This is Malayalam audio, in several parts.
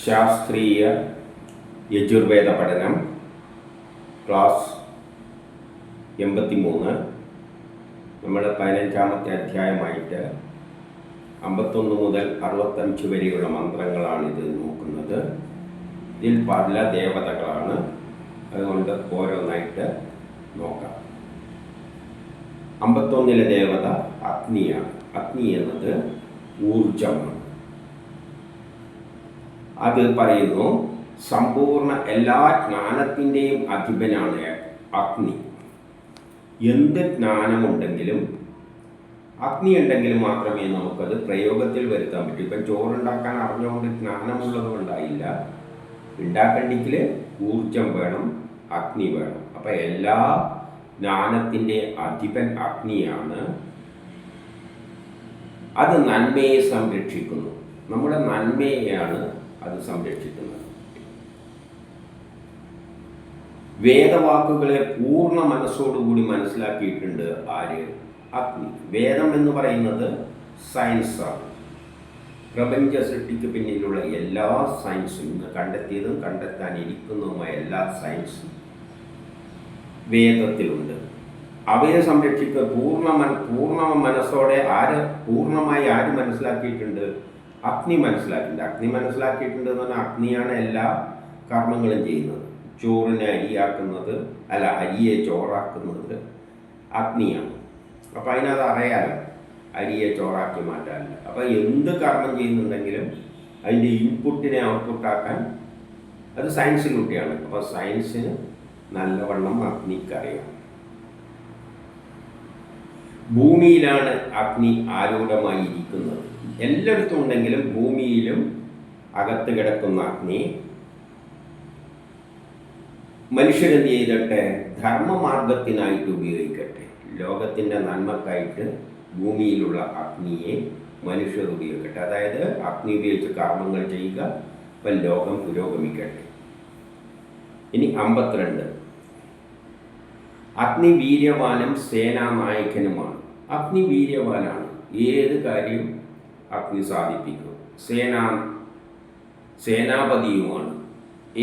ശാസ്ത്രീയ യജുർവേദ പഠനം ക്ലാസ് 83. നമ്മൾ 15-ാമത്തെ അധ്യായമായിട്ട് 51 മുതൽ 65 വരെയുള്ള മന്ത്രങ്ങളാണിത് നോക്കുന്നത്. ഇതിൽ പല ദേവതകളാണ്, അതുകൊണ്ട് ഓരോന്നായിട്ട് നോക്കാം. 51-ലെ ദേവത അഗ്നിയാണ്. അഗ്നി എന്നത് ഊർജമാണ്. അത് പറയുന്നു, സമ്പൂർണ്ണ എല്ലാ ജ്ഞാനത്തിൻ്റെയും അധിപനാണ് അഗ്നി. എന്ത് ജ്ഞാനമുണ്ടെങ്കിലും അഗ്നി ഉണ്ടെങ്കിൽ മാത്രമേ നമുക്കത് പ്രയോഗത്തിൽ വരുത്താൻ പറ്റൂ. ഇപ്പം ചോറുണ്ടാക്കാൻ അറിഞ്ഞുകൊണ്ട് ജ്ഞാനമുള്ളത് കൊണ്ടായില്ല, ഉണ്ടാക്കണ്ടെങ്കിൽ ഊർജം വേണം, അഗ്നി വേണം. അപ്പം എല്ലാ ജ്ഞാനത്തിൻ്റെ അധിപൻ അഗ്നിയാണ്. അത് നന്മയെ സംരക്ഷിക്കുന്നു. നമ്മുടെ നന്മയെയാണ് അത് സംരക്ഷിക്കുന്നത്. വേദവാക്കുകളെ പൂർണ്ണ മനസ്സോടുകൂടി മനസ്സിലാക്കിയിട്ടുണ്ട് ആര്? അഗ്നി. വേദം എന്ന് പറയുന്നത് സയൻസാണ്. പ്രപഞ്ച സൃഷ്ടിക്ക് പിന്നിലുള്ള എല്ലാ സയൻസും, ഇന്ന് കണ്ടെത്തിയതും കണ്ടെത്താനിരിക്കുന്നതുമായ എല്ലാ സയൻസും വേദത്തിലുണ്ട്. അവയെ സംരക്ഷിക്കുക പൂർണ്ണ മനസ്സോടെ പൂർണ്ണമായി ആര് മനസ്സിലാക്കിയിട്ടുണ്ട്? അഗ്നി മനസ്സിലാക്കിയിട്ടുണ്ട്. അഗ്നി മനസ്സിലാക്കിയിട്ടുണ്ട് എന്ന് പറഞ്ഞാൽ അഗ്നിയാണ് എല്ലാ കർമ്മങ്ങളും ചെയ്യുന്നത്. ചോറിനെ അരിയെ ചോറാക്കുന്നത് അഗ്നിയാണ്. അപ്പം അതിനകത്ത് അറിയാലോ, അരിയെ ചോറാക്കി മാറ്റാനില്ല. അപ്പം എന്ത് കർമ്മം ചെയ്യുന്നുണ്ടെങ്കിലും അതിൻ്റെ ഇൻപുട്ടിനെ ഔട്ട്പുട്ടാക്കാൻ അത് സയൻസിലൂടെയാണ്. അപ്പോൾ സയൻസിന് നല്ലവണ്ണം അഗ്നിക്കറിയാം. ഭൂമിയിലാണ് അഗ്നി ആരൂഢമായി ഇരിക്കുന്നത്. എല്ലായിടത്തും ഉണ്ടെങ്കിലും ഭൂമിയിലും അകത്ത് കിടക്കുന്ന അഗ്നി മനുഷ്യരെന്ത് ചെയ്തിട്ടെ? ധർമ്മമാർഗത്തിനായിട്ട് ഉപയോഗിക്കട്ടെ. ലോകത്തിൻ്റെ നന്മക്കായിട്ട് ഭൂമിയിലുള്ള അഗ്നിയെ മനുഷ്യർ ഉപയോഗിക്കട്ടെ. അതായത് അഗ്നി ഉപയോഗിച്ച് കർമ്മങ്ങൾ ചെയ്യുക. അപ്പം ലോകം പുരോഗമിക്കട്ടെ. ഇനി 52. അഗ്നി വീര്യവാനും സേനാനായകനുമാണ്. അഗ്നി വീര്യവാനാണ്. ഏത് കാര്യം അഗ്നി സാധിപ്പിക്കും. സേനാപതിയുമാണ്.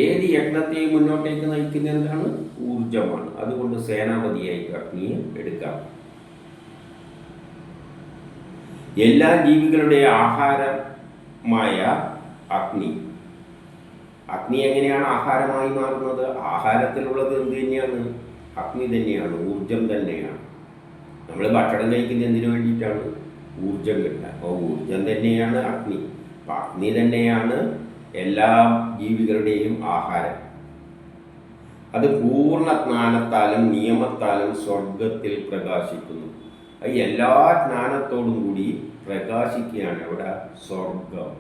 ഏത് യജ്ഞത്തെയും മുന്നോട്ടേക്ക് നയിക്കുന്ന എന്താണ്? ഊർജമാണ്. അതുകൊണ്ട് സേനാപതിയായിട്ട് അഗ്നിയെ എടുക്കാം. എല്ലാ ജീവികളുടെ ആഹാരമായ അഗ്നി. അഗ്നി എങ്ങനെയാണ് ആഹാരമായി മാറുന്നത്? ആഹാരത്തിലുള്ളത് എന്ത് തന്നെയാണ്? അഗ്നി തന്നെയാണ്, ഊർജം തന്നെയാണ്. നമ്മൾ ഭക്ഷണം കഴിക്കുന്നത് എന്തിനു വേണ്ടിയിട്ടാണ്? ഊർജം കിട്ടുക. അപ്പോൾ ഊർജം തന്നെയാണ് അഗ്നി. അപ്പം അഗ്നി തന്നെയാണ് എല്ലാ ജീവികളുടെയും ആഹാരം. അത് പൂർണ്ണ ജ്ഞാനത്താലും നിയമത്താലും സ്വർഗത്തിൽ പ്രകാശിക്കുന്നു. അത് എല്ലാ ജ്ഞാനത്തോടും കൂടി പ്രകാശിക്കുകയാണ്. അവിടെ സ്വർഗം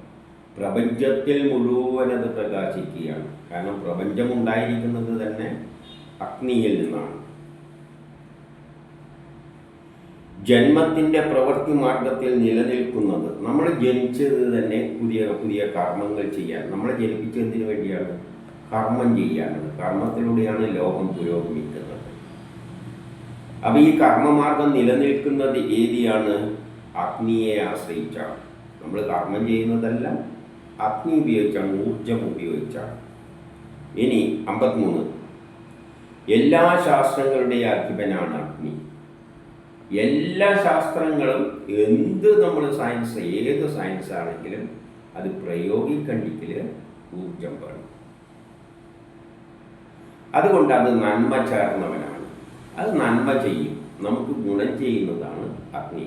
പ്രപഞ്ചത്തിൽ മുഴുവനത് പ്രകാശിക്കുകയാണ്. കാരണം പ്രപഞ്ചമുണ്ടായിരിക്കുന്നത് തന്നെ അഗ്നിയിൽ നിന്നാണ്. ജന്മത്തിൻ്റെ പ്രവൃത്തി മാർഗത്തിൽ നിലനിൽക്കുന്നത്. നമ്മൾ ജനിച്ചത് തന്നെ പുതിയ പുതിയ കർമ്മങ്ങൾ ചെയ്യാൻ. നമ്മളെ ജനിപ്പിച്ചതിന് വേണ്ടിയാണ്? കർമ്മം ചെയ്യാനാണ്. കർമ്മത്തിലൂടെയാണ് ലോകം പുരോഗമിക്കുന്നത്. അപ്പോൾ ഈ കർമ്മമാർഗം നിലനിൽക്കുന്നത് ഏതിയാണ്? അഗ്നിയെ ആശ്രയിച്ചാണ്. നമ്മൾ കർമ്മം ചെയ്യുന്നതെല്ലാം അഗ്നി ഉപയോഗിച്ചാണ്, ഊർജം ഉപയോഗിച്ചാണ്. ഇനി 53. എല്ലാ ശാസ്ത്രങ്ങളുടെയും അധിപനാണ് അഗ്നി. എല്ലാ ശാസ്ത്രങ്ങളും നമ്മൾ ഏത് സയൻസ് ആണെങ്കിലും അത് പ്രയോഗിക്കണ്ടെങ്കിൽ ഊർജം വേണം. അതുകൊണ്ട് അത് നന്മ ചേർന്നവനാണ്. അത് നന്മ ചെയ്യും, നമുക്ക് ഗുണം ചെയ്യുന്നതാണ് അഗ്നി.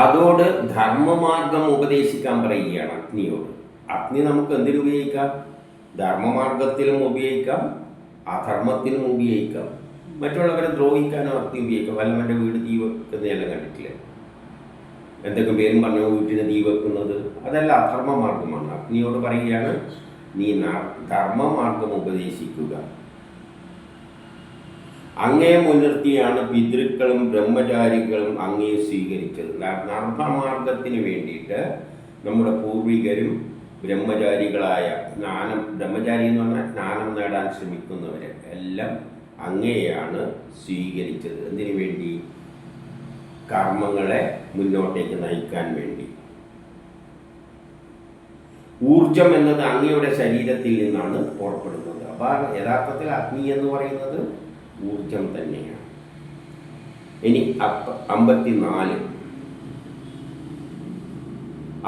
അതോട് ധർമ്മമാർഗം ഉപദേശിക്കാൻ പറയുകയാണ് അഗ്നിയോട്. അഗ്നി നമുക്ക് എന്തിനുപയോഗിക്കാം? ധർമ്മമാർഗത്തിലും ഉപയോഗിക്കാം, അധർമ്മത്തിലും ഉപയോഗിക്കാം. മറ്റുള്ളവരെ ദ്രോഹിക്കാനോ അഗ്നി ഉപയോഗിക്കാം. വല്ലവൻ്റെ വീട് തീ വെക്കുന്നതെല്ലാം കണ്ടിട്ടില്ല? എന്തൊക്കെ പേരും പറഞ്ഞു വീട്ടിന് തീ വെക്കുന്നത്. അതെല്ലാം അധർമ്മമാർഗമാണ്. അഗ്നിയോട് പറയുകയാണ്, നീ ധർമ്മമാർഗം ഉപദേശിക്കുക. അങ്ങയെ മുൻനിർത്തിയാണ് പിതൃക്കളും ബ്രഹ്മചാരികളും അങ്ങയെ സ്വീകരിച്ചത്. ധർമ്മമാർഗത്തിന് വേണ്ടിയിട്ട് നമ്മുടെ പൂർവികരും ബ്രഹ്മചാരികളായ ബ്രഹ്മചാരി എന്ന് പറഞ്ഞാൽ ജ്ഞാനം നേടാൻ ശ്രമിക്കുന്നവരെ എല്ലാം അങ്ങയെയാണ് സ്വീകരിച്ചത്. എന്തിനു വേണ്ടി? കർമ്മങ്ങളെ മുന്നോട്ടേക്ക് നയിക്കാൻ വേണ്ടി. ഊർജം എന്നത് അങ്ങയുടെ ശരീരത്തിൽ നിന്നാണ് പുറപ്പെടുന്നത്. അപ്പോൾ യഥാർത്ഥത്തിൽ അഗ്നി എന്ന് പറയുന്നത് ഊർജം തന്നെയാണ്. ഇനി 54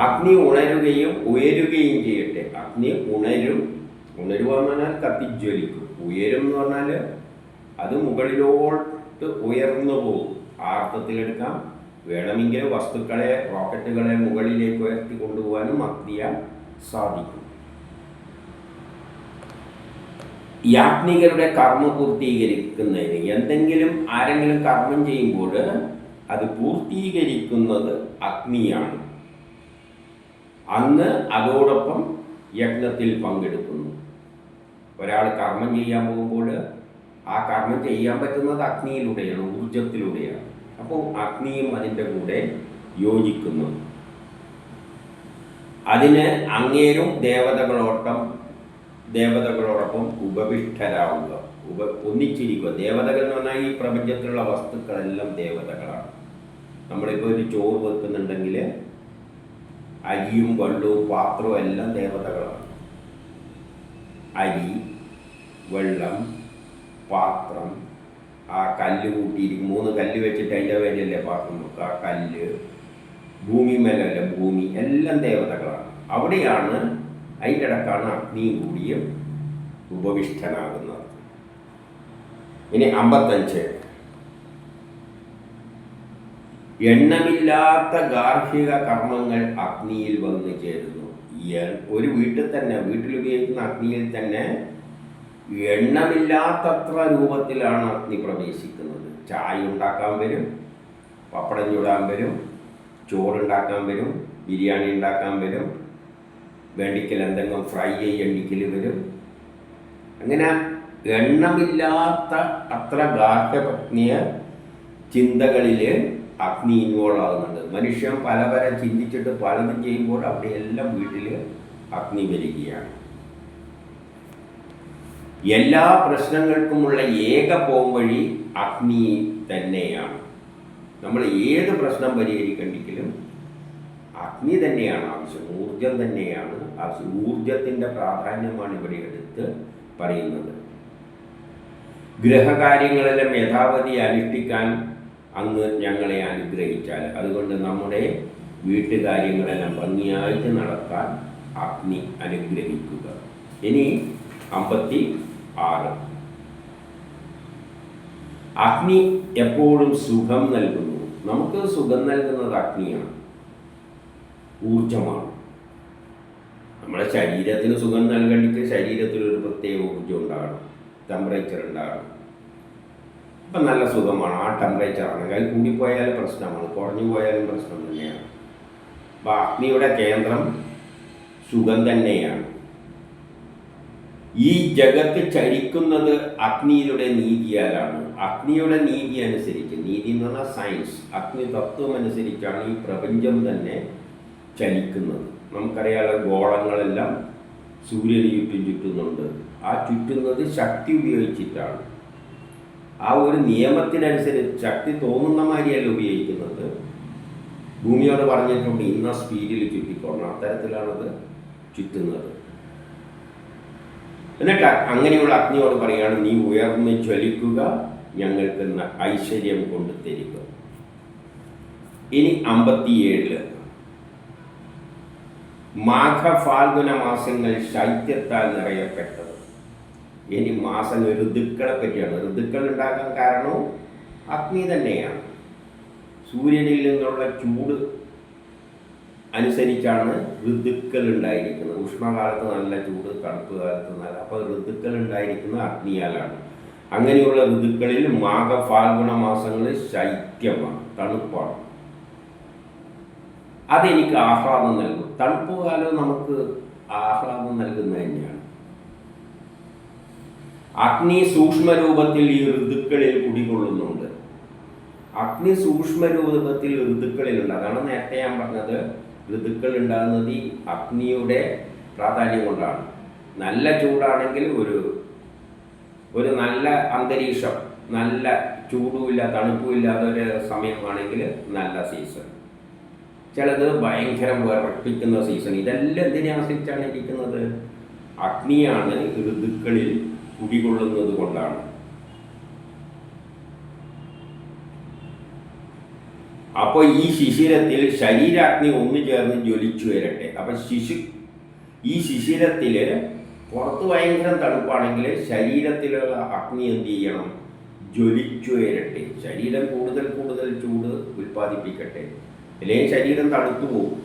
അഗ്നി ഉണരുകയും ഉയരുകയും ചെയ്യട്ടെ. അഗ്നി ഉണരുക എന്ന് പറഞ്ഞാൽ കത്തിജ്വലിക്കും. ഉയരും എന്ന് പറഞ്ഞാൽ അത് മുകളിലോട്ട് ഉയർന്നു പോകും. ആ അർത്ഥത്തിലെടുക്കാം. വേണമെങ്കിൽ വസ്തുക്കളെ, റോക്കറ്റുകളെ മുകളിലേക്ക് ഉയർത്തി കൊണ്ടുപോകാനും അഗ്നിയാൽ സാധിക്കും. യാജ്ഞികരുടെ കർമ്മ പൂർത്തീകരിക്കുന്നതിന് എന്തെങ്കിലും ആരെങ്കിലും കർമ്മം ചെയ്യുമ്പോൾ അത് പൂർത്തീകരിക്കുന്നത് അഗ്നിയാണ്. അന്ന് അതോടൊപ്പം യജ്ഞത്തിൽ പങ്കെടുക്കുന്നു. ഒരാൾ കർമ്മം ചെയ്യാൻ പോകുമ്പോൾ ആ കർമ്മം ചെയ്യാൻ പറ്റുന്നത് അഗ്നിയിലൂടെയാണ്, ഊർജത്തിലൂടെയാണ്. അപ്പോൾ അഗ്നിയും അതിൻ്റെ കൂടെ യോജിക്കുന്നു. അതിന് അങ്ങേരും ദേവതകളോടൊപ്പം ഉപവിഷ്ടരാവുക, ഒന്നിച്ചിരിക്കുക. ദേവതകൾ എന്ന് പറഞ്ഞാൽ ഈ പ്രപഞ്ചത്തിലുള്ള വസ്തുക്കളെല്ലാം ദേവതകളാണ്. നമ്മളിപ്പോൾ ഒരു ചോറ് വെക്കുന്നുണ്ടെങ്കിൽ അരിയും വെള്ളവും പാത്രവും എല്ലാം ദേവതകളാണ്. അരി, വെള്ളം, പാത്രം, ആ കല്ല് കൂട്ടിയിരിക്കും. 3 കല്ല് വെച്ചിട്ട് അതിൻ്റെ പേരല്ലേ പാത്രം വെക്കുക. ആ കല്ല്, ഭൂമി മേലല്ല, ഭൂമി എല്ലാം ദേവതകളാണ്. അവിടെയാണ്, അതിൻ്റെ ഇടക്കാണ് അഗ്നിയും കൂടിയും ഉപവിഷ്ടനാകുന്നത്. ഇനി 55 എണ്ണമില്ലാത്ത ഗാർഹിക കർമ്മങ്ങൾ അഗ്നിയിൽ വന്നു ചേരുന്നു. ഒരു വീട്ടിൽ തന്നെ, വീട്ടിലുപയോഗിക്കുന്ന അഗ്നിയിൽ തന്നെ എണ്ണമില്ലാത്തത്ര രൂപത്തിലാണ് അഗ്നി പ്രവേശിക്കുന്നത്. ചായ ഉണ്ടാക്കാൻ വരും, പപ്പടം ചൂടാൻ വരും, ചോറുണ്ടാക്കാൻ വരും, ബിരിയാണി ഉണ്ടാക്കാൻ വരും, വേണ്ടിക്കൽ എന്തെങ്കിലും ഫ്രൈ ചെയ്യണ്ടിക്കൽ വരും. അങ്ങനെ എണ്ണമില്ലാത്ത അത്ര ഗാർഹപത്നിയ ചിന്തകളിൽ അഗ്നി ഇൻവോൾവ് ആകുന്നുണ്ട്. മനുഷ്യൻ പല ചിന്തിച്ചിട്ട് പലതും ചെയ്യുമ്പോൾ അവിടെയെല്ലാം വീട്ടിൽ അഗ്നി വരികയാണ്. എല്ലാ പ്രശ്നങ്ങൾക്കുമുള്ള ഏക പോംവഴി അഗ്നി തന്നെയാണ്. നമ്മൾ ഏത് പ്രശ്നം പരിഹരിക്കണ്ടെങ്കിലും അഗ്നി തന്നെയാണ് ആവശ്യം, ഊർജം തന്നെയാണ് ആവശ്യം. ഊർജത്തിൻ്റെ പ്രാധാന്യമാണ് ഇവിടെ എടുത്ത് പറയുന്നത്. ഗ്രഹകാര്യങ്ങളെല്ലാം യഥാവധി അനുഷ്ഠിക്കാൻ അങ്ങ് ഞങ്ങളെ അനുഗ്രഹിച്ചാൽ, അതുകൊണ്ട് നമ്മുടെ വീട്ടുകാര്യങ്ങളെല്ലാം ഭംഗിയായിട്ട് നടത്താൻ അഗ്നി അനുഗ്രഹിക്കുക. ഇനി 56 അഗ്നി എപ്പോഴും സുഖം നൽകുന്നു. നമുക്ക് സുഖം നൽകുന്നത് അഗ്നിയാണ്, ഊർജമാണ്. നമ്മുടെ ശരീരത്തിന് സുഖം നൽകണമെങ്കിൽ ശരീരത്തിലൊരു പ്രത്യേക ഊർജം ഉണ്ടാകണം, ടെമ്പറേച്ചർ ഉണ്ടാകണം. ഇപ്പം നല്ല സുഖമാണ് ആ ടെമ്പറേച്ചറാണ്. അത് കൂടിപ്പോയാലും പ്രശ്നമാണ്, കുറഞ്ഞു പോയാലും പ്രശ്നം തന്നെയാണ്. അപ്പം അഗ്നിയുടെ കേന്ദ്രം സുഖം തന്നെയാണ്. ഈ ജഗത്ത് ചരിക്കുന്നത് അഗ്നിയുടെ നീതിയാലാണ്. അഗ്നിയുടെ നീതി അനുസരിച്ച്, നീതി എന്ന് പറഞ്ഞാൽ സയൻസ്, അഗ്നി തത്വം അനുസരിച്ചാണ് ഈ പ്രപഞ്ചം തന്നെ ചലിക്കുന്നത്. നമുക്കറിയാലോ, ഗോളങ്ങളെല്ലാം സൂര്യന് ചുറ്റുന്നുണ്ട്. ആ ചുറ്റുന്നത് ശക്തി ഉപയോഗിച്ചിട്ടാണ്. ആ ഒരു നിയമത്തിനനുസരിച്ച് ശക്തി തോന്നുന്ന മാതിരിയല്ല ഉപയോഗിക്കുന്നത്. ഭൂമിയോട് പറഞ്ഞിട്ടുണ്ട് ഇന്ന സ്പീഡിൽ ചുറ്റിക്കൊള്ളണം, അത്തരത്തിലാണത് ചുറ്റുന്നത്. എന്നിട്ട് അങ്ങനെയുള്ള അഗ്നിയോട് പറയുകയാണ്, നീ ഉയർന്ന് ജ്വലിക്കുക, ഞങ്ങൾക്ക് ഐശ്വര്യം കൊണ്ട് തരിക. ഇനി 57 മാഘ-ഫാൽഗുന മാസങ്ങൾ ശൈത്യത്താൽ നിറയപ്പെട്ടത്. ഇനി മാസങ്ങൾ ഋതുക്കളെ പറ്റിയാണ്. ഋതുക്കൾ ഉണ്ടാകാൻ കാരണവും അഗ്നി തന്നെയാണ്. സൂര്യനിൽ നിന്നുള്ള ചൂട് അനുസരിച്ചാണ് ഋതുക്കൾ ഉണ്ടായിരിക്കുന്നത്. ഉഷ്ണകാലത്ത് നല്ല ചൂട്, തണുപ്പ് കാലത്ത് നല്ല. അപ്പോൾ ഋതുക്കൾ ഉണ്ടായിരിക്കുന്നത് അഗ്നിയാലാണ്. അങ്ങനെയുള്ള ഋതുക്കളിൽ മാഘ-ഫാൽഗുണ മാസങ്ങളിൽ ശൈത്യമാണ്, തണുപ്പാണ്. അതെനിക്ക് ആഹ്ലാദം നൽകും. തണുപ്പ് കാലം നമുക്ക് ആഹ്ലാദം നൽകുന്നത് തന്നെയാണ്. അഗ്നി സൂക്ഷ്മരൂപത്തിൽ ഈ ഋതുക്കളിൽ കുടികൊള്ളുന്നുണ്ട്. അഗ്നി സൂക്ഷ്മരൂപത്തിൽ ഋതുക്കളിലുണ്ട്. അതാണ് നേരത്തെ ഞാൻ പറഞ്ഞത്, ഋതുക്കൾ ഉണ്ടാകുന്നത് ഈ അഗ്നിയുടെ പ്രാധാന്യം കൊണ്ടാണ്. നല്ല ചൂടാണെങ്കിൽ ഒരു നല്ല അന്തരീക്ഷം, നല്ല ചൂടുമില്ല തണുപ്പുമില്ലാത്ത ഒരു സമയമാണെങ്കിൽ നല്ല സീസൺ. ചിലത് ഭയങ്കര വിറപ്പിക്കുന്ന സീസൺ. ഇതെല്ലാം എന്തിനെ ആശ്രയിച്ചാണ് ഇരിക്കുന്നത്? അഗ്നിയാണ് ഋതുക്കളിൽ കുടികൊള്ളുന്നത് കൊണ്ടാണ്. അപ്പോൾ ഈ ശിശിരത്തിൽ ശരീരാഗ്നി ഒന്നു ചേർന്ന് ജ്വലിച്ചു വരട്ടെ. അപ്പം ഈ ശിശിരത്തിൽ പുറത്ത് ഭയങ്കര തണുപ്പാണെങ്കിൽ ശരീരത്തിലുള്ള അഗ്നി എന്ത് ചെയ്യണം? ജ്വലിച്ചു വരട്ടെ. ശരീരം കൂടുതൽ കൂടുതൽ ചൂട് ഉൽപ്പാദിപ്പിക്കട്ടെ. അല്ലെങ്കിൽ ശരീരം തണുത്തു പോകും.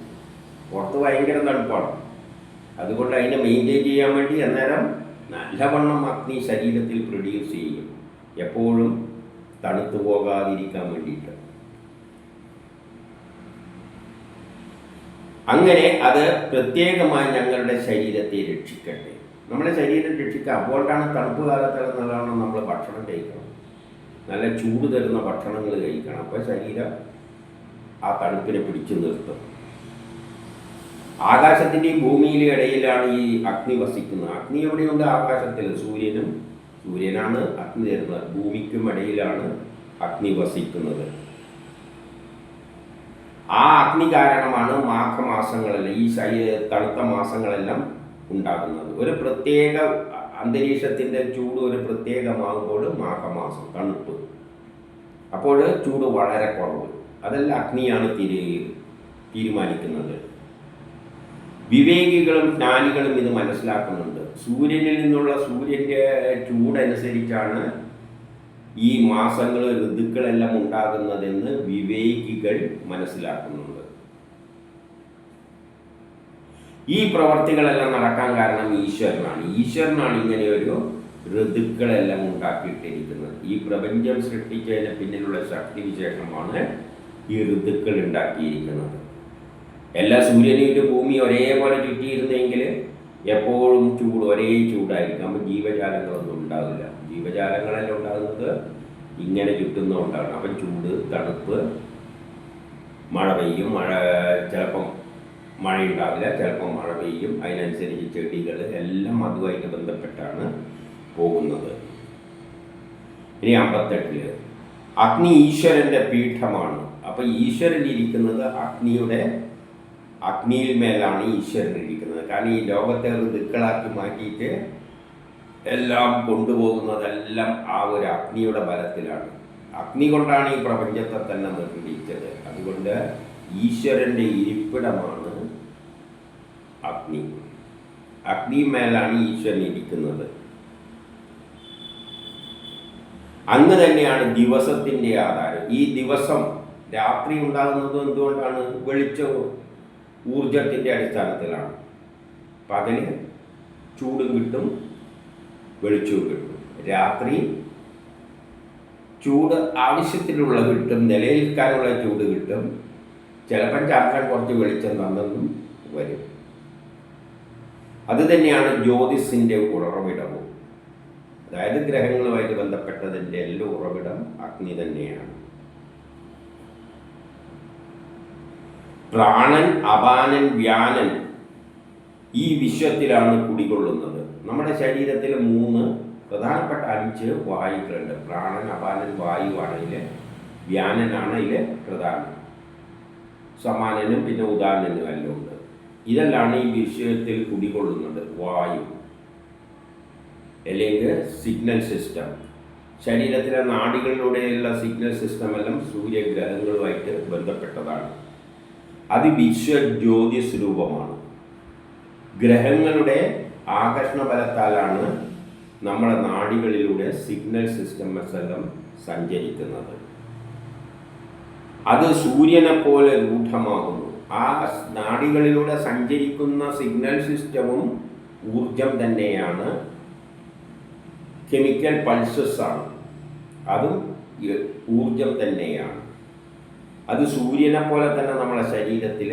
പുറത്ത് ഭയങ്കര തണുപ്പാണ്. അതുകൊണ്ട് അതിനെ മെയിൻറ്റെയിൻ ചെയ്യാൻ വേണ്ടി അന്നേരം നല്ലവണ്ണം അഗ്നി ശരീരത്തിൽ പ്രൊഡ്യൂസ് ചെയ്യും, എപ്പോഴും തണുത്തു പോകാതിരിക്കാൻ വേണ്ടിയിട്ട്. അങ്ങനെ അത് പ്രത്യേകമായി ഞങ്ങളുടെ ശരീരത്തെ രക്ഷിക്കട്ടെ. നമ്മുടെ ശരീരം രക്ഷിക്കുക. അതുകൊണ്ടാണ് തണുപ്പ് കാലത്തുള്ള നല്ലവണ്ണം നമ്മൾ ഭക്ഷണം കഴിക്കണം, നല്ല ചൂട് തരുന്ന ഭക്ഷണങ്ങൾ കഴിക്കണം. അപ്പോൾ ശരീരം ആ തണുപ്പിനെ പിടിച്ചു നിർത്തും. ആകാശത്തിൻ്റെയും ഭൂമിയിലും ഇടയിലാണ് ഈ അഗ്നി വസിക്കുന്നത്. അഗ്നി എവിടെയുണ്ട്? ആകാശത്തിൽ. സൂര്യനാണ് അഗ്നി തരുന്നത്. ഭൂമിക്കും ഇടയിലാണ് അഗ്നി വസിക്കുന്നത്. ആ അഗ്നി കാരണമാണ് മാഘമാസങ്ങളെല്ലാം, ഈ തണുത്ത മാസങ്ങളെല്ലാം ഉണ്ടാകുന്നത്. ഒരു പ്രത്യേക അന്തരീക്ഷത്തിൻ്റെ ചൂട് ഒരു പ്രത്യേകമാകുമ്പോൾ മാഘമാസം തണുപ്പ്, അപ്പോൾ ചൂട് വളരെ കുറവ്. അതെല്ലാം അഗ്നിയാണ് തീരുമാനിക്കുന്നത്. വിവേകികളും ജ്ഞാനികളും ഇത് മനസ്സിലാക്കുന്നുണ്ട്. സൂര്യനിൽ നിന്നുള്ള സൂര്യൻ്റെ ചൂടനുസരിച്ചാണ് ഈ മാസങ്ങൾ ഋതുക്കളെല്ലാം ഉണ്ടാകുന്നതെന്ന് വിവേകികൾ മനസ്സിലാക്കുന്നുണ്ട്. ഈ പ്രവർത്തികളെല്ലാം നടക്കാൻ കാരണം ഈശ്വരനാണ് ഇങ്ങനെയൊരു ഋതുക്കളെല്ലാം ഉണ്ടാക്കിയിട്ടിരിക്കുന്നത്. ഈ പ്രപഞ്ചം സൃഷ്ടിച്ചതിന് പിന്നിലുള്ള ശക്തി വിശേഷമാണ് ഈ ഋതുക്കൾ ഉണ്ടാക്കിയിരിക്കുന്നത്. എല്ലാ സൂര്യനും ഭൂമി ഒരേപോലെ ചുറ്റിയിരുന്നെങ്കിൽ എപ്പോഴും ഒരേ ചൂടായിരിക്കും. അപ്പോൾ ജീവജാലങ്ങളൊന്നും ഉണ്ടാവില്ല. ജീവജാലങ്ങളെല്ലാം ഉണ്ടാകുന്നത് ഇങ്ങനെ ചുറ്റുന്നതുകൊണ്ടാണ്. അപ്പം ചൂട്, തണുപ്പ്, മഴ പെയ്യും. ചിലപ്പം മഴയുണ്ടാവില്ല, ചിലപ്പം മഴ പെയ്യും. അതിനനുസരിച്ച് ചെടികൾ എല്ലാം അതുമായിട്ട് ബന്ധപ്പെട്ടാണ് പോകുന്നത്. ഇനി 58 അഗ്നി ഈശ്വരൻ്റെ പീഠമാണ്. അപ്പം ഈശ്വരൻ ഇരിക്കുന്നത് അഗ്നിയിൽ മേലാണ് ഈശ്വരൻ ഇരിക്കുന്നത്. കാരണം ഈ ലോകത്തെ ഋതുക്കളാക്കി മാറ്റിയിട്ട് എല്ലാം കൊണ്ടുപോകുന്നതെല്ലാം ആ ഒരു അഗ്നിയുടെ ബലത്തിലാണ്. അഗ്നി കൊണ്ടാണ് ഈ പ്രപഞ്ചത്തെ തന്നെ നിർമ്മിച്ചത്. അതുകൊണ്ട് ഈശ്വരൻ്റെ ഇരിപ്പിടമാണ് അഗ്നിമേലാണ് ഈശ്വരൻ ഇരിക്കുന്നത്. അങ്ങ് തന്നെയാണ് ദിവസത്തിൻ്റെ ആധാരം. ഈ ദിവസം രാത്രി ഉണ്ടാകുന്നത് എന്തുകൊണ്ടാണ്? വെളിച്ചവും ഊർജത്തിൻ്റെ അടിസ്ഥാനത്തിലാണ്. പകല് ചൂടും കിട്ടും, വെളിച്ചവും കിട്ടും. രാത്രി ചൂട് ആവശ്യത്തിനുള്ള കിട്ടും, നിലനിൽക്കാനുള്ള ചൂട് കിട്ടും. ചിലപ്പം ചന്ദ്രൻ കുറച്ച് വെളിച്ചം തന്നെന്നും വരും. അതുതന്നെയാണ് ജ്യോതിസിൻ്റെ ഉറവിടവും. അതായത് ഗ്രഹങ്ങളുമായിട്ട് ബന്ധപ്പെട്ടതിൻ്റെ എല്ലാം ഉറവിടം അഗ്നി തന്നെയാണ്. പ്രാണൻ, അപാനൻ, വ്യാനൻ ഈ വിശ്വത്തിലാണ് കുടികൊള്ളുന്നത്. നമ്മുടെ ശരീരത്തിൽ 3 പ്രധാനപ്പെട്ട 5 വായുക്കളുണ്ട്. പ്രാണൻ, അപാനൻ, വായുവാണെങ്കിൽ വ്യാനനാണ് ഇതിൽ പ്രധാനം. സമാനനും പിന്നെ ഉദാനനും എല്ലാം ഉണ്ട്. ഇതെല്ലാം ഈ വിഷയത്തിൽ കുടികൊള്ളുന്നത്. വായു അല്ലെങ്കിൽ സിഗ്നൽ സിസ്റ്റം, ശരീരത്തിലെ നാഡികളിലൂടെയുള്ള സിഗ്നൽ സിസ്റ്റം എല്ലാം സൂര്യഗ്രഹങ്ങളുമായിട്ട് ബന്ധപ്പെട്ടതാണ്. അത് വിശ്വജ്യോതി സ്വരൂപമാണ്. ഗ്രഹങ്ങളുടെ ആകർഷണ ബലത്താലാണ് നമ്മുടെ നാഡികളിലൂടെ സിഗ്നൽ സിസ്റ്റംസ് എല്ലാം സഞ്ചരിക്കുന്നത്. അത് സൂര്യനെ പോലെ രൂഢമാകുന്നു. ആ നാഡികളിലൂടെ സഞ്ചരിക്കുന്ന സിഗ്നൽ സിസ്റ്റവും ഊർജം തന്നെയാണ്. കെമിക്കൽ പൾസസ് ആണ്, അതും ഊർജം തന്നെയാണ്. അത് സൂര്യനെ പോലെ തന്നെ നമ്മളെ ശരീരത്തിൽ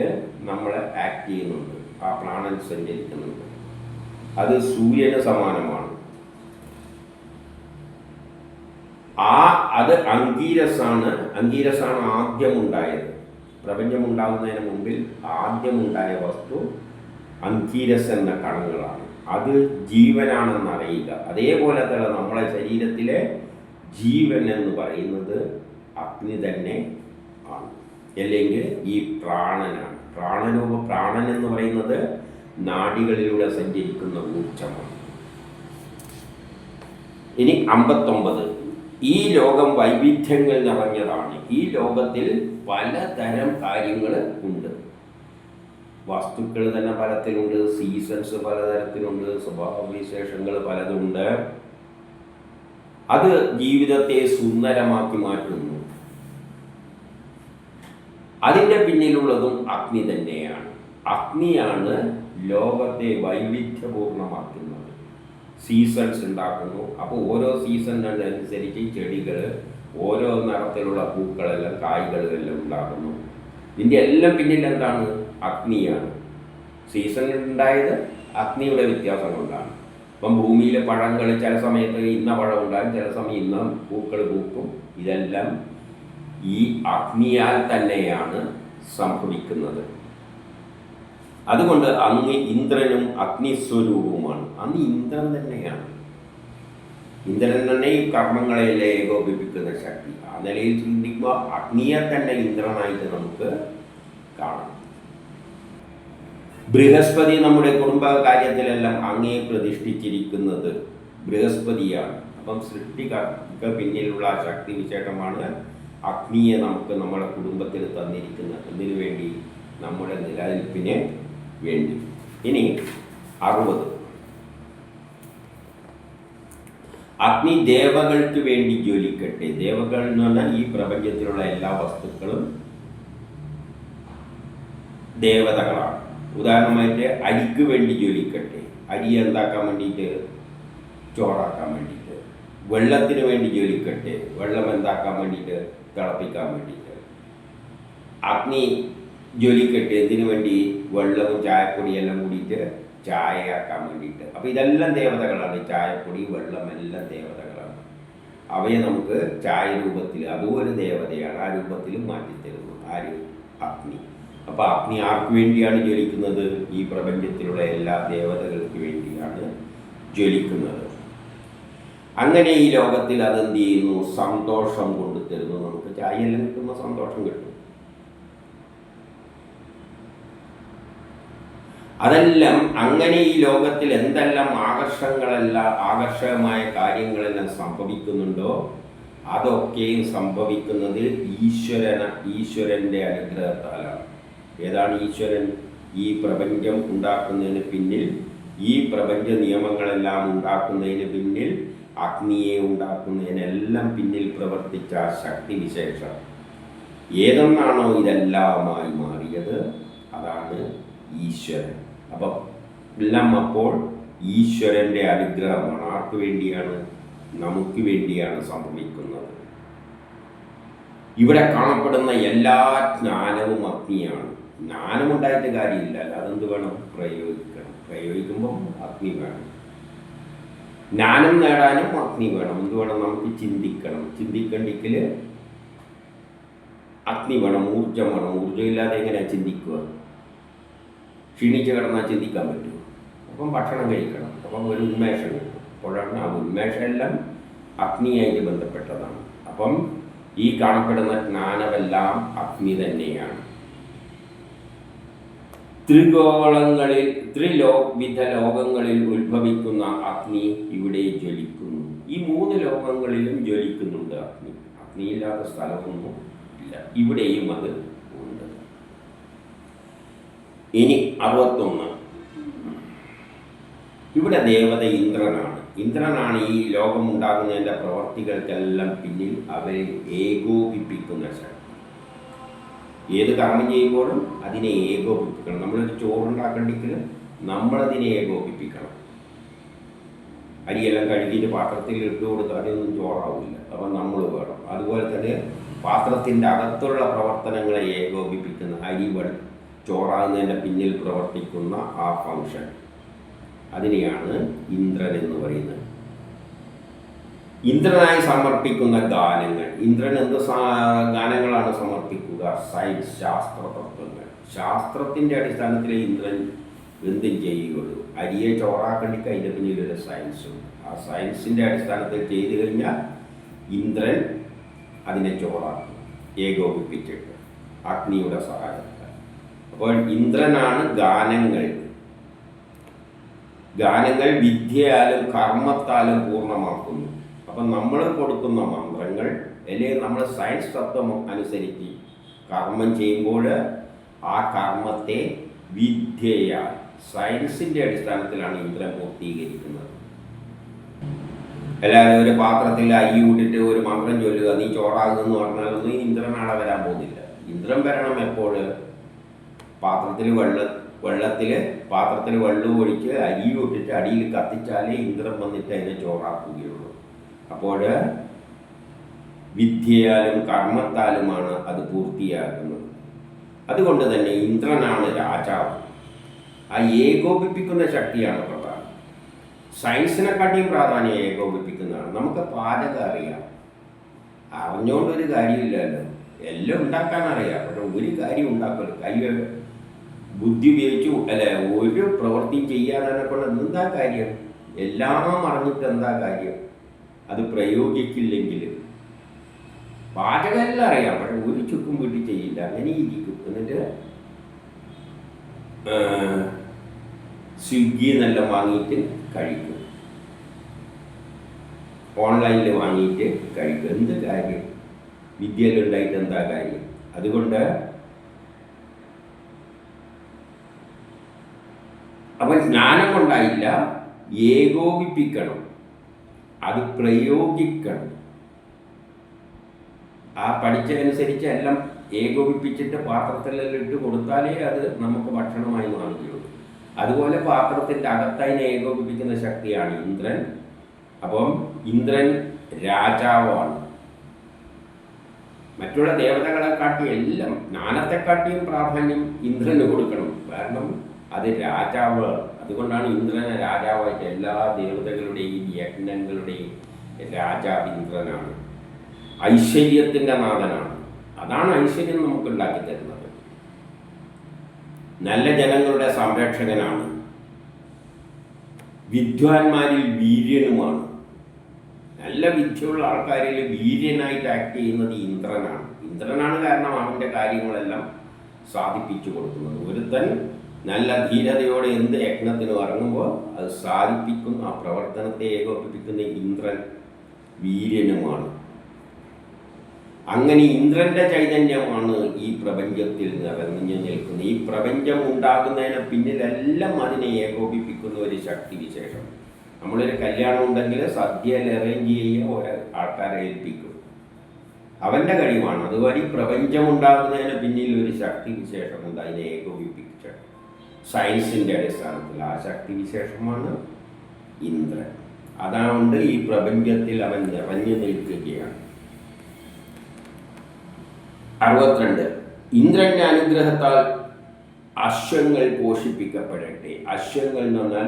നമ്മളെ ആക്ട് ചെയ്യുന്നുണ്ട്. ആ പ്രാണൻ സഞ്ചരിക്കുന്നുണ്ട്. അത് സൂര്യന് സമാനമാണ്. അത് അങ്കീരസാണ് ആദ്യമുണ്ടായത്. പ്രപഞ്ചമുണ്ടാകുന്നതിന് മുമ്പിൽ ആദ്യമുണ്ടായ വസ്തു അങ്കീരസ് എന്ന കണങ്ങളാണ്. അത് ജീവനാണെന്ന് അറിയുക. അതേപോലെ തന്നെ നമ്മളെ ശരീരത്തിലെ ജീവൻ എന്ന് പറയുന്നത് അഗ്നി തന്നെ ആണ്. അല്ലെങ്കിൽ ഈ പ്രാണനാണ്. പ്രാണൻ എന്ന് പറയുന്നത് നാഡികളിലൂടെ സഞ്ചരിക്കുന്ന ഊർജമാണ്. ഇനി 59, ഈ ലോകം വൈവിധ്യങ്ങൾ നിറഞ്ഞതാണ്. ഈ ലോകത്തിൽ പലതരം കാര്യങ്ങൾ ഉണ്ട്. വസ്തുക്കൾ തന്നെ പലത്തിലുണ്ട്, സീസൺസ് പലതരത്തിലുണ്ട്, സ്വഭാവവിശേഷങ്ങൾ പലതുണ്ട്. അത് ജീവിതത്തെ സുന്ദരമാക്കി മാറ്റുന്നു. അതിൻ്റെ പിന്നിലുള്ളതും അഗ്നി തന്നെയാണ്. അഗ്നിയാണ് ലോകത്തെ വൈവിധ്യപൂർണമാക്കുന്നത്. സീസൺസ് ഉണ്ടാക്കുന്നു. അപ്പോൾ ഓരോ സീസണിനനുസരിച്ച് ചെടികൾ, ഓരോ നിറത്തിലുള്ള പൂക്കളെല്ലാം, കായ്കളെല്ലാം ഉണ്ടാകുന്നു. ഇതിൻ്റെ എല്ലാം പിന്നിൽ എന്താണ്? അഗ്നിയാണ്. സീസണിൽ ഉണ്ടായത് അഗ്നിയുടെ വ്യത്യാസം കൊണ്ടാണ്. ഇപ്പം ഭൂമിയിലെ പഴങ്ങൾ ചില സമയത്ത് ഇന്ന പഴം ഉണ്ടാകും, ചില സമയം ഇന്ന പൂക്കൾ പൂക്കും. ഇതെല്ലാം ഈ അഗ്നിയാൽ തന്നെയാണ് സംഭവിക്കുന്നത്. അതുകൊണ്ട് അങ്ങ് ഇന്ദ്രനും അഗ്നിസ്വരൂപവുമാണ്. അങ്ങ് ഇന്ദ്രൻ തന്നെയാണ്. ഇന്ദ്രൻ തന്നെ ഈ കർമ്മങ്ങളെല്ലാം ഏകോപിപ്പിക്കുന്ന ശക്തി. ആ നിലയിൽ ചിന്തിക്കുമ്പോൾ അഗ്നിയെ തന്നെ ഇന്ദ്രനായിട്ട് നമുക്ക് കാണാം. ബൃഹസ്പതി നമ്മുടെ കുടുംബ കാര്യത്തിലെല്ലാം അങ്ങേ പ്രതിഷ്ഠിച്ചിരിക്കുന്നത് ബൃഹസ്പതിയാണ്. അപ്പം സൃഷ്ടിക്ക് പിന്നിലുള്ള ശക്തി വിശേഷമാണ് അഗ്നിയെ നമുക്ക് നമ്മുടെ കുടുംബത്തിൽ തന്നിരിക്കുന്നത്. എന്തിനു വേണ്ടി? നമ്മുടെ നിലനിൽപ്പിന് വേണ്ടി. ഇനി 60, അഗ്നി ദേവകൾക്ക് വേണ്ടി ജ്വലിക്കട്ടെ. ദേവകൾ എന്ന് പറഞ്ഞാൽ ഈ പ്രപഞ്ചത്തിലുള്ള എല്ലാ വസ്തുക്കളും ദേവതകളാണ്. ഉദാഹരണമായിട്ട് അരിക്ക് വേണ്ടി ജ്വലിക്കട്ടെ. അരി എന്താക്കാൻ വേണ്ടിയിട്ട്? ചോറാക്കാൻ വേണ്ടിയിട്ട്. വെള്ളത്തിന് വേണ്ടി ജ്വലിക്കട്ടെ. വെള്ളം എന്താക്കാൻ വേണ്ടിയിട്ട്? തിളപ്പിക്കാൻ വേണ്ടിയിട്ട്. അഗ്നി ജ്വലിക്കട്ടെ. എന്തിനു വേണ്ടി? വെള്ളവും ചായപ്പൊടിയെല്ലാം കൂടിയിട്ട് ചായയാക്കാൻ വേണ്ടിയിട്ട്. അപ്പോൾ ഇതെല്ലാം ദേവതകളാണ്. ചായപ്പൊടി, വെള്ളം എല്ലാം ദേവതകളാണ്. അവയെ നമുക്ക് ചായ രൂപത്തിൽ, അതും ഒരു ദേവതയാണ്, ആ രൂപത്തിൽ മാറ്റിത്തരുന്നു. ആര്? അഗ്നി. അപ്പോൾ അഗ്നി ആർക്ക് വേണ്ടിയാണ് ജ്വലിക്കുന്നത്? ഈ പ്രപഞ്ചത്തിലുള്ള എല്ലാ ദേവതകൾക്ക് വേണ്ടിയാണ് ജ്വലിക്കുന്നത്. അങ്ങനെ ഈ ലോകത്തിൽ അതെന്ത് ചെയ്യുന്നു? സന്തോഷം കൊണ്ടുതരുന്നു. നമുക്ക് ചായയെല്ലാം കിട്ടുമ്പോൾ സന്തോഷം കിട്ടും. അതെല്ലാം അങ്ങനെ ഈ ലോകത്തിൽ എന്തെല്ലാം ആകർഷകമായ കാര്യങ്ങളെല്ലാം സംഭവിക്കുന്നുണ്ടോ അതൊക്കെയും സംഭവിക്കുന്നത് ഈശ്വരൻ്റെ അനുഗ്രഹത്താലാണ്. ഏതാണ് ഈശ്വരൻ? ഈ പ്രപഞ്ചം ഉണ്ടാക്കുന്നതിന് പിന്നിൽ, ഈ പ്രപഞ്ച നിയമങ്ങളെല്ലാം ഉണ്ടാക്കുന്നതിന് പിന്നിൽ, അഗ്നിയെ ഉണ്ടാക്കുന്നതിനെല്ലാം പിന്നിൽ പ്രവർത്തിച്ച ശക്തി വിശേഷം ഏതെന്നാണോ ഇതെല്ലാമായി മാറിയത് അതാണ് ഈശ്വരൻ. അപ്പം എല്ലാം അപ്പോൾ ഈശ്വരൻ്റെ അനുഗ്രഹമാണ്. ആർക്ക് വേണ്ടിയാണ്? നമുക്ക് വേണ്ടിയാണ് സംഭവിക്കുന്നത്. ഇവിടെ കാണപ്പെടുന്ന എല്ലാ ജ്ഞാനവും അഗ്നിയാണ്. ജ്ഞാനമുണ്ടായിട്ട് കാര്യമില്ല. അതെന്ത് വേണം? പ്രയോഗിക്കണം. പ്രയോഗിക്കുമ്പോൾ അഗ്നി വേണം. ജ്ഞാനം നേടാനും അഗ്നി വേണം. എന്ത് വേണം? നമുക്ക് ചിന്തിക്കണം. ചിന്തിക്കണ്ടെങ്കിൽ അഗ്നി വേണം, ഊർജം വേണം. ഊർജ്ജമില്ലാതെ എങ്ങനെയാണ് ചിന്തിക്കുക? ക്ഷീണിച്ച് കിടന്നാൽ ചിന്തിക്കാൻ പറ്റും. അപ്പം ഭക്ഷണം കഴിക്കണം. അപ്പം ഒരു ഉന്മേഷം കിട്ടും. അപ്പോഴാണ് ആ ഉന്മേഷം എല്ലാം അഗ്നിയായിട്ട് ബന്ധപ്പെട്ടതാണ്. അപ്പം ഈ കാണപ്പെടുന്ന ജ്ഞാനമെല്ലാം അഗ്നി തന്നെയാണ്. വിധ ലോകങ്ങളിൽ ഉത്ഭവിക്കുന്ന അഗ്നി ഇവിടെ ജ്വലിക്കുന്നു. ഈ 3 ലോകങ്ങളിലും ജ്വലിക്കുന്നുണ്ട് അഗ്നി. അഗ്നിയില്ലാത്ത സ്ഥലമൊന്നും ഇല്ല. ഇവിടെയും അത് ഉണ്ട്. ഇനി 61, ഇവിടെ ദേവത ഇന്ദ്രനാണ്. ഇന്ദ്രനാണ് ഈ ലോകമുണ്ടാകുന്നതിൻ്റെ പ്രവർത്തികൾക്കെല്ലാം പിന്നിൽ അവരെ ഏകോപിപ്പിക്കുന്ന ശക്തി. ഏത് കർമ്മം ചെയ്യുമ്പോഴും അതിനെ ഏകോപിപ്പിക്കണം. നമ്മളൊരു ചോറുണ്ടാക്കണ്ടെങ്കിൽ നമ്മളതിനെ ഏകോപിപ്പിക്കണം. അരിയെല്ലാം കഴുകിയിട്ട് പാത്രത്തിൽ ഇട്ട് കൊടുത്താൽ അതൊന്നും ചോറാവില്ല. അപ്പം നമ്മൾ വേണം. അതുപോലെ തന്നെ പാത്രത്തിൻ്റെ അകത്തുള്ള പ്രവർത്തനങ്ങളെ ഏകോപിപ്പിക്കുന്ന ചോറാകുന്നതിൻ്റെ പിന്നിൽ പ്രവർത്തിക്കുന്ന ആ ഫങ്ഷൻ, അതിനെയാണ് ഇന്ദ്രൻ എന്ന് പറയുന്നത്. ഇന്ദ്രനായി സമർപ്പിക്കുന്ന ഗാനങ്ങൾ. ഇന്ദ്രൻ എന്ത് ഗാനങ്ങളാണ് സമർപ്പിക്കുക? സയൻസ്, ശാസ്ത്രതത്വങ്ങൾ. ശാസ്ത്രത്തിൻ്റെ അടിസ്ഥാനത്തിൽ ഇന്ദ്രൻ എന്തും ചെയ്യുകയുള്ളൂ. അരിയെ ചോറാക്കണ്ടിക്ക് അതിൻ്റെ പിന്നിലൊരു സയൻസും. ആ സയൻസിൻ്റെ അടിസ്ഥാനത്തിൽ ചെയ്തു കഴിഞ്ഞാൽ ഇന്ദ്രൻ അതിനെ ചോറാക്കും ഏകോപിപ്പിച്ചിട്ട്. അഗ്നിയുടെ സഹായത്താൽ. അപ്പോൾ ഇന്ദ്രനാണ് ഗാനങ്ങൾ വിദ്യയാലും കർമ്മത്താലും പൂർണ്ണമാക്കുന്നു. അപ്പം നമ്മൾ കൊടുക്കുന്ന മന്ത്രങ്ങൾ അല്ലെങ്കിൽ നമ്മൾ സയൻസ് തത്വം അനുസരിച്ച് കർമ്മം ചെയ്യുമ്പോൾ ആ കർമ്മത്തെ വിദ്യയാൽ സയൻസിൻ്റെ അടിസ്ഥാനത്തിലാണ് ഇന്ദ്രൻ പൂർത്തീകരിക്കുന്നത്. എല്ലാവരും ഒരു പാത്രത്തിൽ അരി വിട്ടിട്ട് ഒരു മന്ത്രം ചൊല്ലുക, നീ ചോറാകുമെന്ന് പറഞ്ഞാലൊന്നും ഇന്ദ്രനാളെ വരാൻ പോകുന്നില്ല. ഇന്ദ്രൻ വരണം എപ്പോൾ? പാത്രത്തിൽ വെള്ളം ഒഴിച്ച് അരി ഇട്ടിട്ട് അടിയിൽ കത്തിച്ചാലേ ഇന്ദ്രൻ വന്നിട്ട് അതിനെ ചോറാക്കുകയുള്ളൂ. അപ്പോൾ വിദ്യയാലും കർമ്മത്താലുമാണ് അത് പൂർത്തിയാക്കുന്നത്. അതുകൊണ്ട് തന്നെ ഇന്ദ്രനാണ് രാജാവ്. ആ ഏകോപിപ്പിക്കുന്ന ശക്തിയാണ് പ്രധാനം. സയൻസിനെക്കാട്ടിയും പ്രാധാന്യം ഏകോപിപ്പിക്കുന്നതാണ്. നമുക്ക് പാചകം അറിയാം, അറിഞ്ഞുകൊണ്ടൊരു കാര്യമില്ലല്ലോ. എല്ലാം ഉണ്ടാക്കാൻ അറിയാം, പക്ഷെ ഒരു കാര്യം ഉണ്ടാക്കരുത്. ബുദ്ധി ഉപയോഗിച്ചു ഒരു പ്രവൃത്തി ചെയ്യാതെ കൊണ്ട് എന്താ കാര്യം? എല്ലാം അറിഞ്ഞിട്ട് എന്താ കാര്യം? അത് പ്രയോഗിക്കില്ലെങ്കിൽ പാചകം എല്ലാം അറിയാം, പക്ഷെ ഒരു ചുക്കും വീട്ടിൽ ചെയ്യില്ല, അങ്ങനെ ഇരിക്കും. എന്നിട്ട് സ്വിഗ്ഗി എന്നെല്ലാം വാങ്ങിയിട്ട് കഴിക്കും, ഓൺലൈനിൽ വാങ്ങിയിട്ട് കഴിക്കും. എന്ത് കാര്യം? വിദ്യയിലുണ്ടായിട്ട് എന്താ കാര്യം? അതുകൊണ്ട് അവൻ ജ്ഞാനം കൊണ്ടായില്ല, ഏകോപിപ്പിക്കണം, അത് പ്രയോഗിക്കണം. ആ പഠിച്ചതനുസരിച്ച് എല്ലാം ഏകോപിപ്പിച്ചിട്ട് പാത്രത്തിലെല്ലാം ഇട്ട് കൊടുത്താലേ അത് നമുക്ക് ഭക്ഷണമായി മാറുകയുള്ളൂ. അതുപോലെ പാത്രത്തിൻ്റെ അകത്തതിനെ ഏകോപിപ്പിക്കുന്ന ശക്തിയാണ് ഇന്ദ്രൻ. അപ്പം ഇന്ദ്രൻ രാജാവാണ്. മറ്റുള്ള ദേവതകളെക്കാട്ടി എല്ലാം ജ്ഞാനത്തെക്കാട്ടിയും പ്രാധാന്യം ഇന്ദ്രന് കൊടുക്കണം. കാരണം അത് രാജാവ്. അതുകൊണ്ടാണ് ഇന്ദ്രനെ രാജാവായിട്ട് എല്ലാ ദേവതകളുടെയും യജ്ഞങ്ങളുടെയും രാജാവ് ഇന്ദ്രനാണ്. ഐശ്വര്യത്തിൻ്റെ നാഥനാണ്. അതാണ് ഐശ്വര്യം നമുക്ക് ഉണ്ടാക്കി തരുന്നത്. നല്ല ജനങ്ങളുടെ സംരക്ഷകനാണ്. വിദ്വാൻമാരിൽ വീര്യനുമാണ്. നല്ല വിദ്യയുള്ള ആൾക്കാരിൽ വീര്യനായിട്ട് ആക്ട് ചെയ്യുന്നത് ഇന്ദ്രനാണ്. കാരണം അവൻ്റെ കാര്യങ്ങളെല്ലാം സാധിപ്പിച്ചു കൊടുക്കുന്നത്. ഒരുത്തൻ നല്ല ധീരതയോടെ എന്ത് യജ്ഞത്തിനും ഇറങ്ങുമ്പോൾ അത് സാധിപ്പിക്കുന്ന, ആ പ്രവർത്തനത്തെ ഏകോപിപ്പിക്കുന്ന ഇന്ദ്രൻ വീര്യനുമാണ്. അങ്ങനെ ഇന്ദ്രൻ്റെ ചൈതന്യമാണ് ഈ പ്രപഞ്ചത്തിൽ നിറഞ്ഞു നിൽക്കുന്നത്. ഈ പ്രപഞ്ചം ഉണ്ടാകുന്നതിന് പിന്നിലെല്ലാം അതിനെ ഏകോപിപ്പിക്കുന്ന ഒരു ശക്തി വിശേഷം. നമ്മളൊരു കല്യാണം ഉണ്ടെങ്കിൽ സദ്യയിൽ അറേഞ്ച് ചെയ്യുക, ആൾക്കാരെ ഏൽപ്പിക്കും, അവൻ്റെ കഴിവാണ്. അതുവഴി പ്രപഞ്ചം ഉണ്ടാകുന്നതിന് പിന്നിൽ ഒരു ശക്തി വിശേഷമുണ്ട്, അതിനെ ഏകോപിപ്പിച്ച സയൻസിൻ്റെ അടിസ്ഥാനത്തിൽ. ആ ശക്തി വിശേഷമാണ് ഇന്ദ്രൻ. അതുകൊണ്ട് ഈ പ്രപഞ്ചത്തിൽ അവൻ നിറഞ്ഞു നിൽക്കുകയാണ്. 62. ഇന്ദ്രന്റെ അനുഗ്രഹത്താൽ അശ്വങ്ങൾ പോഷിപ്പിക്കപ്പെടട്ടെ. അശ്വങ്ങൾ എന്ന് പറഞ്ഞാൽ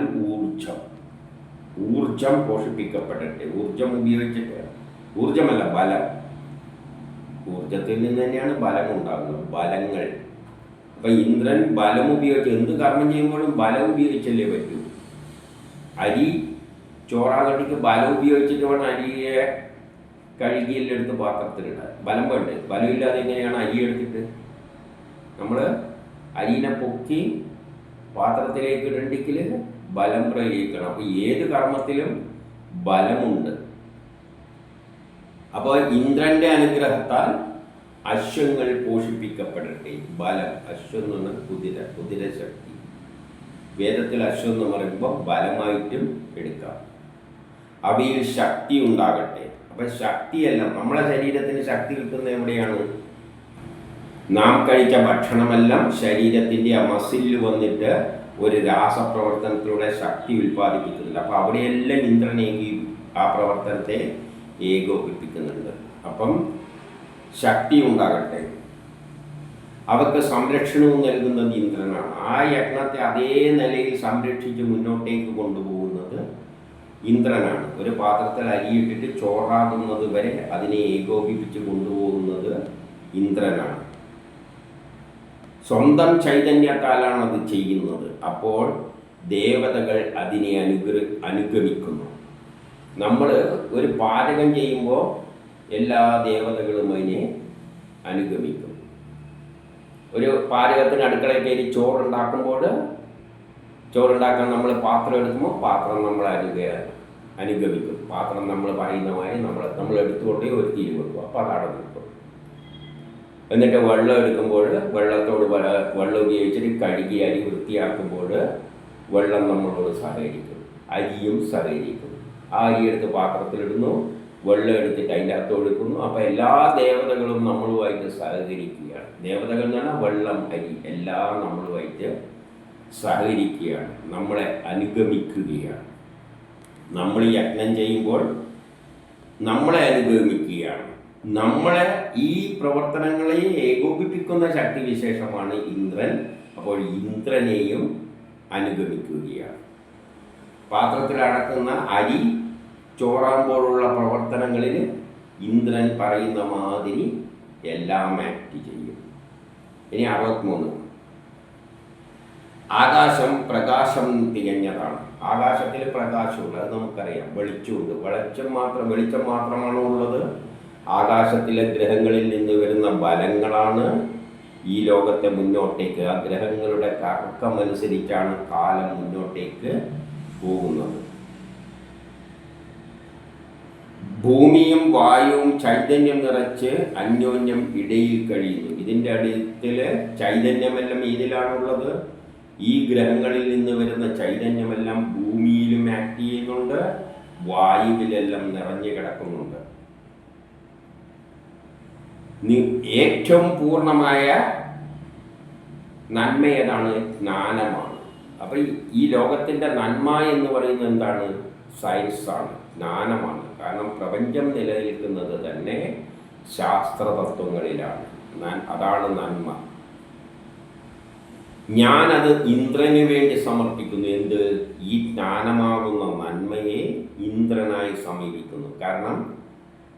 ഊർജം പോഷിപ്പിക്കപ്പെടട്ടെ. ഊർജം ഉപയോഗിച്ചിട്ട്, ഊർജമല്ല ബലം, ഊർജത്തിൽ നിന്ന് തന്നെയാണ് ബലം ഉണ്ടാകുന്നത്, ബലങ്ങൾ. അപ്പം ഇന്ദ്രൻ ബലം ഉപയോഗിച്ച് എന്ത് കർമ്മം ചെയ്യുമ്പോഴും ബലം ഉപയോഗിച്ചല്ലേ പറ്റൂ. അരി ചോറാകട്ടിക്ക് ബലം ഉപയോഗിച്ചിട്ട് വേണം അരിയെ കഴുകിയെല്ലാം എടുത്ത് പാത്രത്തിലിടാൻ. ബലം വേണ്ടേ? ബലമില്ലാതെ എങ്ങനെയാണ് അരി എടുത്തിട്ട് നമ്മൾ അരിനെ പൊക്കി പാത്രത്തിലേക്ക് ഇടണ്ടെങ്കിൽ ബലം പ്രയോഗിക്കണം. അപ്പോൾ ഏത് കർമ്മത്തിലും ബലമുണ്ട്. അപ്പോൾ ഇന്ദ്രന്റെ അനുഗ്രഹത്താൽ അശ്വങ്ങൾ പോഷിപ്പിക്കപ്പെടട്ടെ. ബലം, അശ്വം എന്ന് പറഞ്ഞാൽ കുതിരശക്തി. വേദത്തിൽ അശ്വം എന്ന് പറയുമ്പോൾ ബലമായിട്ടും എടുക്കാം. അവയിൽ ശക്തി ഉണ്ടാകട്ടെ. അപ്പം ശക്തിയെല്ലാം, നമ്മളെ ശരീരത്തിന് ശക്തി കിട്ടുന്നത് എവിടെയാണ്? നാം കഴിച്ച ഭക്ഷണമെല്ലാം ശരീരത്തിൻ്റെ ആ മസിലിൽ വന്നിട്ട് ഒരു രാസപ്രവർത്തനത്തിലൂടെ ശക്തി ഉൽപ്പാദിപ്പിക്കുന്നുണ്ട്. അപ്പോൾ അവിടെയെല്ലാം ഇന്ദ്രനേകി ആ പ്രവർത്തനത്തെ ഏകോപിപ്പിക്കുന്നുണ്ട്. അപ്പം ശക്തി ഉണ്ടാകട്ടെ. അവർക്ക് സംരക്ഷണവും നൽകുന്നത് ഇന്ദ്രനാണ്. ആ യജ്ഞത്തെ അതേ നിലയിൽ സംരക്ഷിച്ച് മുന്നോട്ടേക്ക് കൊണ്ടുപോകുന്നത് ഇന്ദ്രനാണ്. ഒരു പാത്രത്തിൽ അരിയിട്ടിട്ട് ചോറാകുന്നത് വരെ അതിനെ ഏകോപിപ്പിച്ച് കൊണ്ടുപോകുന്നത് ഇന്ദ്രനാണ്. സ്വന്തം ചൈതന്യത്താലാണ് അത് ചെയ്യുന്നത്. അപ്പോൾ ദേവതകൾ അതിനെ അനുഗമിക്കുന്നു. നമ്മൾ ഒരു പാചകം ചെയ്യുമ്പോൾ എല്ലാ ദേവതകളും അതിനെ അനുഗമിക്കും. ഒരു പാചകത്തിന് അടുക്കളയിൽ കയറി ചോറുണ്ടാക്കാൻ നമ്മൾ പാത്രം എടുക്കുമ്പോൾ പാത്രം നമ്മൾ അനുഗമിക്കും. പാത്രം നമ്മൾ പറയുന്ന മാതിരി നമ്മൾ എടുത്തുകൊണ്ട് ഒരു തീര് വെക്കും. അപ്പോൾ അത് അവിടെ നിൽക്കും. എന്നിട്ട് വെള്ളം എടുക്കുമ്പോൾ വെള്ളം ഉപയോഗിച്ചിട്ട് കഴുകി അരി വൃത്തിയാക്കുമ്പോൾ വെള്ളം നമ്മളോട് സഹകരിക്കും, അരിയും സഹകരിക്കും. ആ അരി എടുത്ത് പാത്രത്തിലിടുന്നു, വെള്ളം എടുത്തിട്ട് അതിൻ്റെ അകത്ത് ഒഴുക്കുന്നു. അപ്പോൾ എല്ലാ ദേവതകളും നമ്മളുമായിട്ട് സഹകരിക്കുകയാണ്. ദേവതകൾ എന്ന് പറഞ്ഞാൽ വെള്ളം, അരി എല്ലാം നമ്മളുമായിട്ട് സഹകരിക്കുകയാണ്, നമ്മളെ അനുഗമിക്കുകയാണ്. നമ്മൾ യജ്ഞം ചെയ്യുമ്പോൾ നമ്മളെ അനുഗമിക്കുകയാണ്. നമ്മളെ ഈ പ്രവർത്തനങ്ങളെ ഏകോപിപ്പിക്കുന്ന ശക്തിവിശേഷമാണ് ഇന്ദ്രൻ. അപ്പോൾ ഇന്ദ്രനെയും അനുഗമിക്കുകയാണ്. പാത്രത്തിൽ അടക്കുന്ന അരി ചോറാകുമ്പോഴുള്ള പ്രവർത്തനങ്ങളിൽ ഇന്ദ്രൻ പറയുന്ന മാതിരി എല്ലാം ആക്ട് ചെയ്യും. ഇനി 63. ആകാശം പ്രകാശം തികഞ്ഞതാണ്. ആകാശത്തിൽ പ്രകാശമുണ്ട്, അത് നമുക്കറിയാം. വെളിച്ചമുണ്ട്. വെളിച്ചം മാത്രമാണോ ഉള്ളത്? ആകാശത്തിലെ ഗ്രഹങ്ങളിൽ നിന്ന് വരുന്ന ബലങ്ങളാണ് ഈ ലോകത്തെ മുന്നോട്ടേക്ക്, ആ ഗ്രഹങ്ങളുടെ കറക്കമനുസരിച്ചാണ് കാലം മുന്നോട്ടേക്ക് പോകുന്നത്. ഭൂമിയും വായുവും ചൈതന്യം നിറച്ച് അന്യോന്യം ഇടയിൽ കഴിയുന്നു. ഇതിൻ്റെ അടുത്തിൽ ചൈതന്യമെല്ലാം ഇതിലാണുള്ളത്. ഈ ഗ്രഹങ്ങളിൽ നിന്ന് വരുന്ന ചൈതന്യമെല്ലാം ഭൂമിയിലും ആക്ട് ചെയ്യുന്നുണ്ട്, വായുവിലെല്ലാം നിറഞ്ഞു കിടക്കുന്നുണ്ട്. ഏറ്റവും പൂർണ്ണമായ നന്മ ഏതാണ്? ജ്ഞാനമാണ്. അപ്പം ഈ ലോകത്തിൻ്റെ നന്മ എന്ന് പറയുന്നത് എന്താണ്? സയൻസാണ്, ജ്ഞാനമാണ്. കാരണം പ്രപഞ്ചം നിലനിൽക്കുന്നത് തന്നെ ശാസ്ത്രതത്വങ്ങളിലാണ്. അതാണ് നന്മ. ഞാനത് ഇന്ദ്രന് വേണ്ടി സമർപ്പിക്കുന്നു. എന്ത്? ഈ ജ്ഞാനമാകുന്ന നന്മയെ ഇന്ദ്രനായി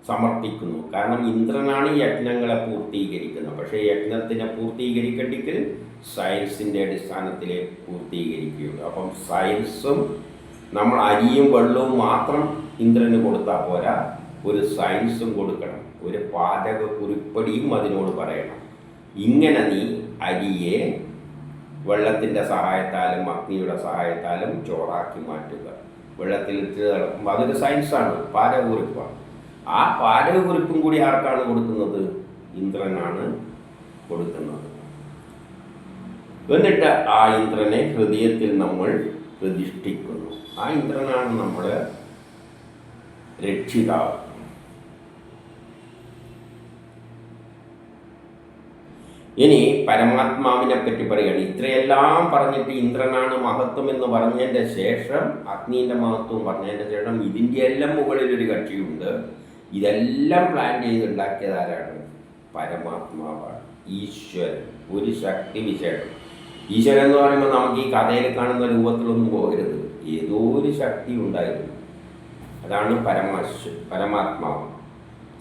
സമർപ്പിക്കുന്നു. കാരണം ഇന്ദ്രനാണ് യജ്ഞങ്ങളെ പൂർത്തീകരിക്കുന്നത്. പക്ഷേ യജ്ഞത്തിനെ പൂർത്തീകരിക്കണമെങ്കിൽ സയൻസിൻ്റെ അടിസ്ഥാനത്തിലേ പൂർത്തീകരിക്കുകയുള്ളൂ. അപ്പം സയൻസും നമ്മൾ അരിയും വെള്ളവും മാത്രം ഇന്ദ്രന് കൊടുത്താൽ പോരാ, ഒരു സയൻസും കൊടുക്കണം. ഒരു പാചകക്കുറിപ്പടിയും അതിനോട് പറയണം. ഇങ്ങനെ നീ അരിയെ വെള്ളത്തിൻ്റെ സഹായത്താലും അഗ്നിയുടെ സഹായത്താലും ചോറാക്കി മാറ്റുക. വെള്ളത്തിലിട്ട് നടക്കുമ്പോൾ അതൊരു സയൻസാണ്, പാചകക്കുറിപ്പാണ്. ആ പാചകക്കുറിപ്പും കൂടി ആർക്കാണ് കൊടുക്കുന്നത്? ഇന്ദ്രനാണ് കൊടുക്കുന്നത്. എന്നിട്ട് ആ ഇന്ദ്രനെ ഹൃദയത്തിൽ നമ്മൾ പ്രതിഷ്ഠിക്കുന്നു. ആ ഇന്ദ്രനാണ് നമ്മൾ രക്ഷിതാവ്. ഇനി പരമാത്മാവിനെ പറ്റി പറയുകയാണ്. ഇത്രയെല്ലാം പറഞ്ഞിട്ട് ഇന്ദ്രനാണ് മഹത്വം എന്ന് പറഞ്ഞതിൻ്റെ ശേഷം, അഗ്നീൻ്റെ മഹത്വം പറഞ്ഞതിൻ്റെ ശേഷം, ഇതിൻ്റെ എല്ലാം മുകളിലൊരു കക്ഷിയുണ്ട്. ഇതെല്ലാം പ്ലാൻ ചെയ്തുണ്ടാക്കിയത് ആരാണ്? പരമാത്മാവാണ്, ഈശ്വരൻ, ഒരു ശക്തി വിശേഷം. ഈശ്വരൻ എന്ന് പറയുമ്പോൾ നമുക്ക് ഈ കഥയിൽ കാണുന്ന രൂപത്തിലൊന്നും പോകരുത്. ഏതോ ഒരു ശക്തി ഉണ്ടായിരുന്നു, അതാണ് പരമാത്മാവ്.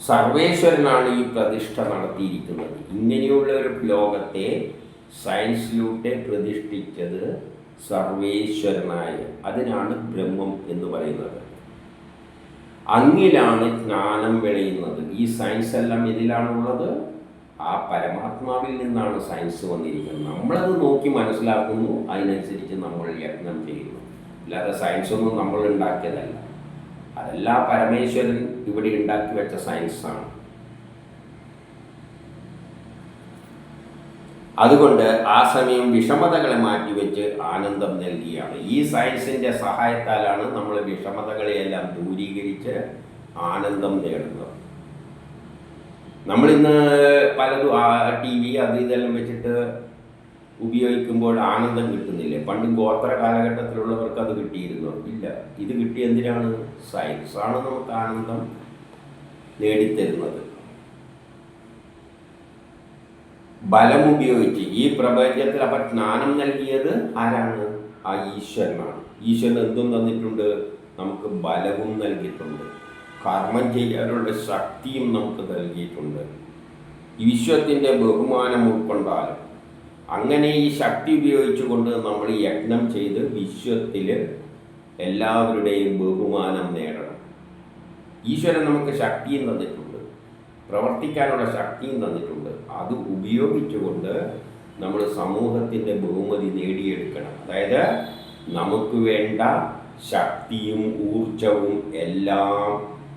സർവേശ്വരനാണ് ഈ പ്രതിഷ്ഠ നടത്തിയിരിക്കുന്നത്. ഇങ്ങനെയുള്ള ഒരു ലോകത്തെ സയൻസിലൂടെ പ്രതിഷ്ഠിച്ചത് സർവേശ്വരനായ, അതിനാണ് ബ്രഹ്മം എന്ന് പറയുന്നത്. അങ്ങിലാണ് ജ്ഞാനം വിളയുന്നത്. ഈ സയൻസ് എല്ലാം ഇതിലാണുള്ളത്. ആ പരമാത്മാവിൽ നിന്നാണ് സയൻസ് വന്നിരിക്കുന്നത്. നമ്മളത് നോക്കി മനസ്സിലാക്കുന്നു, അതിനനുസരിച്ച് നമ്മൾ യത്നം ചെയ്യുന്നു. അല്ലാതെ സയൻസൊന്നും നമ്മൾ ഉണ്ടാക്കിയതല്ല. അതെല്ലാം പരമേശ്വരൻ ഇവിടെ ഉണ്ടാക്കി വെച്ച സയൻസാണ്. അതുകൊണ്ട് ആ സമയം വിഷമതകളെ മാറ്റിവെച്ച് ആനന്ദം നൽകിയാണ്. ഈ സയൻസിൻ്റെ സഹായത്താലാണ് നമ്മൾ വിഷമതകളെയെല്ലാം ദൂരീകരിച്ച് ആനന്ദം നേടുന്നത്. നമ്മളിന്ന് പലതും TV അത് ഇതെല്ലാം വെച്ചിട്ട് ഉപയോഗിക്കുമ്പോൾ ആനന്ദം കിട്ടുന്നില്ല. പണ്ട് ഗോത്ര കാലഘട്ടത്തിലുള്ളവർക്ക് അത് കിട്ടിയിരുന്നോ? ഇല്ല. ഇത് കിട്ടിയ എന്തിനാണ്? സയൻസാണ് നമുക്ക് ആനന്ദം നേടിത്തരുന്നത്. ബലം ഉപയോഗിച്ച് ഈ പ്രപഞ്ചത്തിൽ അപ്പം ജ്ഞാനം നൽകിയത് ആരാണ്? ആ ഈശ്വരനാണ്. ഈശ്വരൻ എന്തും തന്നിട്ടുണ്ട്? നമുക്ക് ബലവും നൽകിയിട്ടുണ്ട്, കർമ്മം ചെയ്യാനുള്ള ശക്തിയും നമുക്ക് നൽകിയിട്ടുണ്ട്. വിശ്വത്തിൻ്റെ ബഹുമാനം ഉൾക്കൊണ്ടാലും അങ്ങനെ ഈ ശക്തി ഉപയോഗിച്ചുകൊണ്ട് നമ്മൾ യജ്ഞം ചെയ്ത് വിശ്വത്തിൽ എല്ലാവരുടെയും ബഹുമാനം നേടണം. ഈശ്വരൻ നമുക്ക് ശക്തിയും തന്നിട്ടുണ്ട്, പ്രവർത്തിക്കാനുള്ള ശക്തിയും തന്നിട്ടുണ്ട്. അത് ഉപയോഗിച്ചുകൊണ്ട് നമ്മൾ സമൂഹത്തിൻ്റെ ബഹുമതി നേടിയെടുക്കണം. അതായത് നമുക്ക് വേണ്ട ശക്തിയും ഊർജവും എല്ലാം,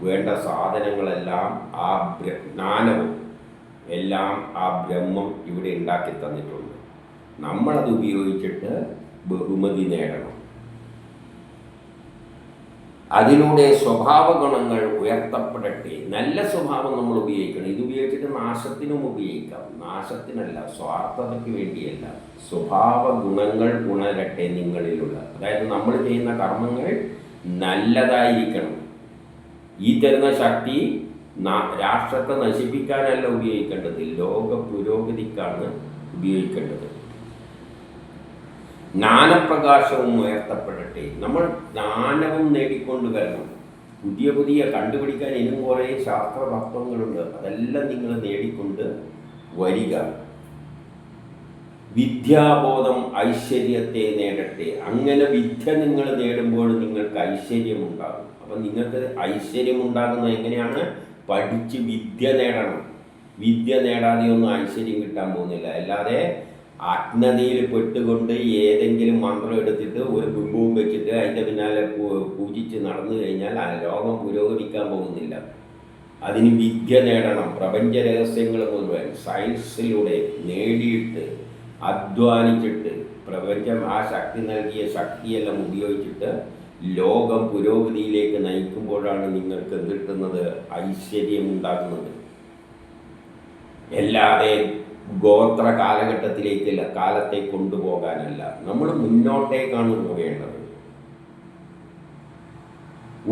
വേണ്ട സാധനങ്ങളെല്ലാം, ആ ജ്ഞാനവും എല്ലാം ആ ബ്രഹ്മം ഇവിടെ ഉണ്ടാക്കി തന്നിട്ടുണ്ട്. നമ്മളത് ഉപയോഗിച്ചിട്ട് ബഹുമതി നേടണം. അതിലൂടെ സ്വഭാവ ഗുണങ്ങൾ ഉയർത്തപ്പെടട്ടെ. നല്ല സ്വഭാവം നമ്മൾ ഉപയോഗിക്കണം. ഇത് ഉപയോഗിച്ചിട്ട് നാശത്തിനും ഉപയോഗിക്കാം. നാശത്തിനല്ല, സ്വാർത്ഥതയ്ക്ക് വേണ്ടിയല്ല. സ്വഭാവ ഗുണങ്ങൾ ഉണരട്ടെ നിങ്ങളിലുള്ള. അതായത് നമ്മൾ ചെയ്യുന്ന കർമ്മങ്ങൾ നല്ലതായിരിക്കണം. ഈ തരുന്ന ശക്തി രാഷ്ട്രത്തെ നശിപ്പിക്കാനല്ല ഉപയോഗിക്കേണ്ടത്, ലോക പുരോഗതിക്കാണ് ഉപയോഗിക്കേണ്ടത്. ജ്ഞാനപ്രകാശവും ഉയർത്തപ്പെടട്ടെ. നമ്മൾ ജ്ഞാനവും നേടിക്കൊണ്ട് വരണം. പുതിയ പുതിയ കണ്ടുപിടിക്കാൻ ഇനിയും കുറേ ശാസ്ത്രതത്വങ്ങളുണ്ട്. അതെല്ലാം നിങ്ങൾ നേടിക്കൊണ്ട് വരിക. വിദ്യാബോധം ഐശ്വര്യത്തെ നേടട്ടെ. അങ്ങനെ വിദ്യ നിങ്ങൾ നേടുമ്പോൾ നിങ്ങൾക്ക് ഐശ്വര്യമുണ്ടാകും. അപ്പം നിങ്ങൾക്ക് ഐശ്വര്യമുണ്ടാകുന്നത് എങ്ങനെയാണ്? പഠിച്ച് വിദ്യ നേടണം. വിദ്യ നേടാതെ ഒന്നും ഐശ്വര്യം കിട്ടാൻ പോകുന്നില്ല. അല്ലാതെ അജ്ഞതയിൽ പെട്ടുകൊണ്ട് ഏതെങ്കിലും മന്ത്രം എടുത്തിട്ട് ഒരു ബിംബവും വെച്ചിട്ട് അതിൻ്റെ പിന്നാലെ പൂജിച്ച് നടന്നു കഴിഞ്ഞാൽ ആ ലോകം പുരോഗമിക്കാൻ പോകുന്നില്ല. അതിന് വിദ്യ നേടണം. പ്രപഞ്ച രഹസ്യങ്ങൾ മുഴുവൻ സയൻസിലൂടെ നേടിയിട്ട് അധ്വാനിച്ചിട്ട് പ്രപഞ്ചം ആ ശക്തി നൽകിയ ശക്തിയെല്ലാം ഉപയോഗിച്ചിട്ട് ലോകം പുരോഗതിയിലേക്ക് നയിക്കുമ്പോഴാണ് നിങ്ങൾക്ക് കിട്ടുന്നത് ഐശ്വര്യം ഉണ്ടാകുന്നത്. അല്ലാതെ ഗോത്ര കാലഘട്ടത്തിലേക്കല്ല, കാലത്തെ കൊണ്ടുപോകാനല്ല. നമ്മൾ മുന്നോട്ടേക്കാണ് പോകേണ്ടത്.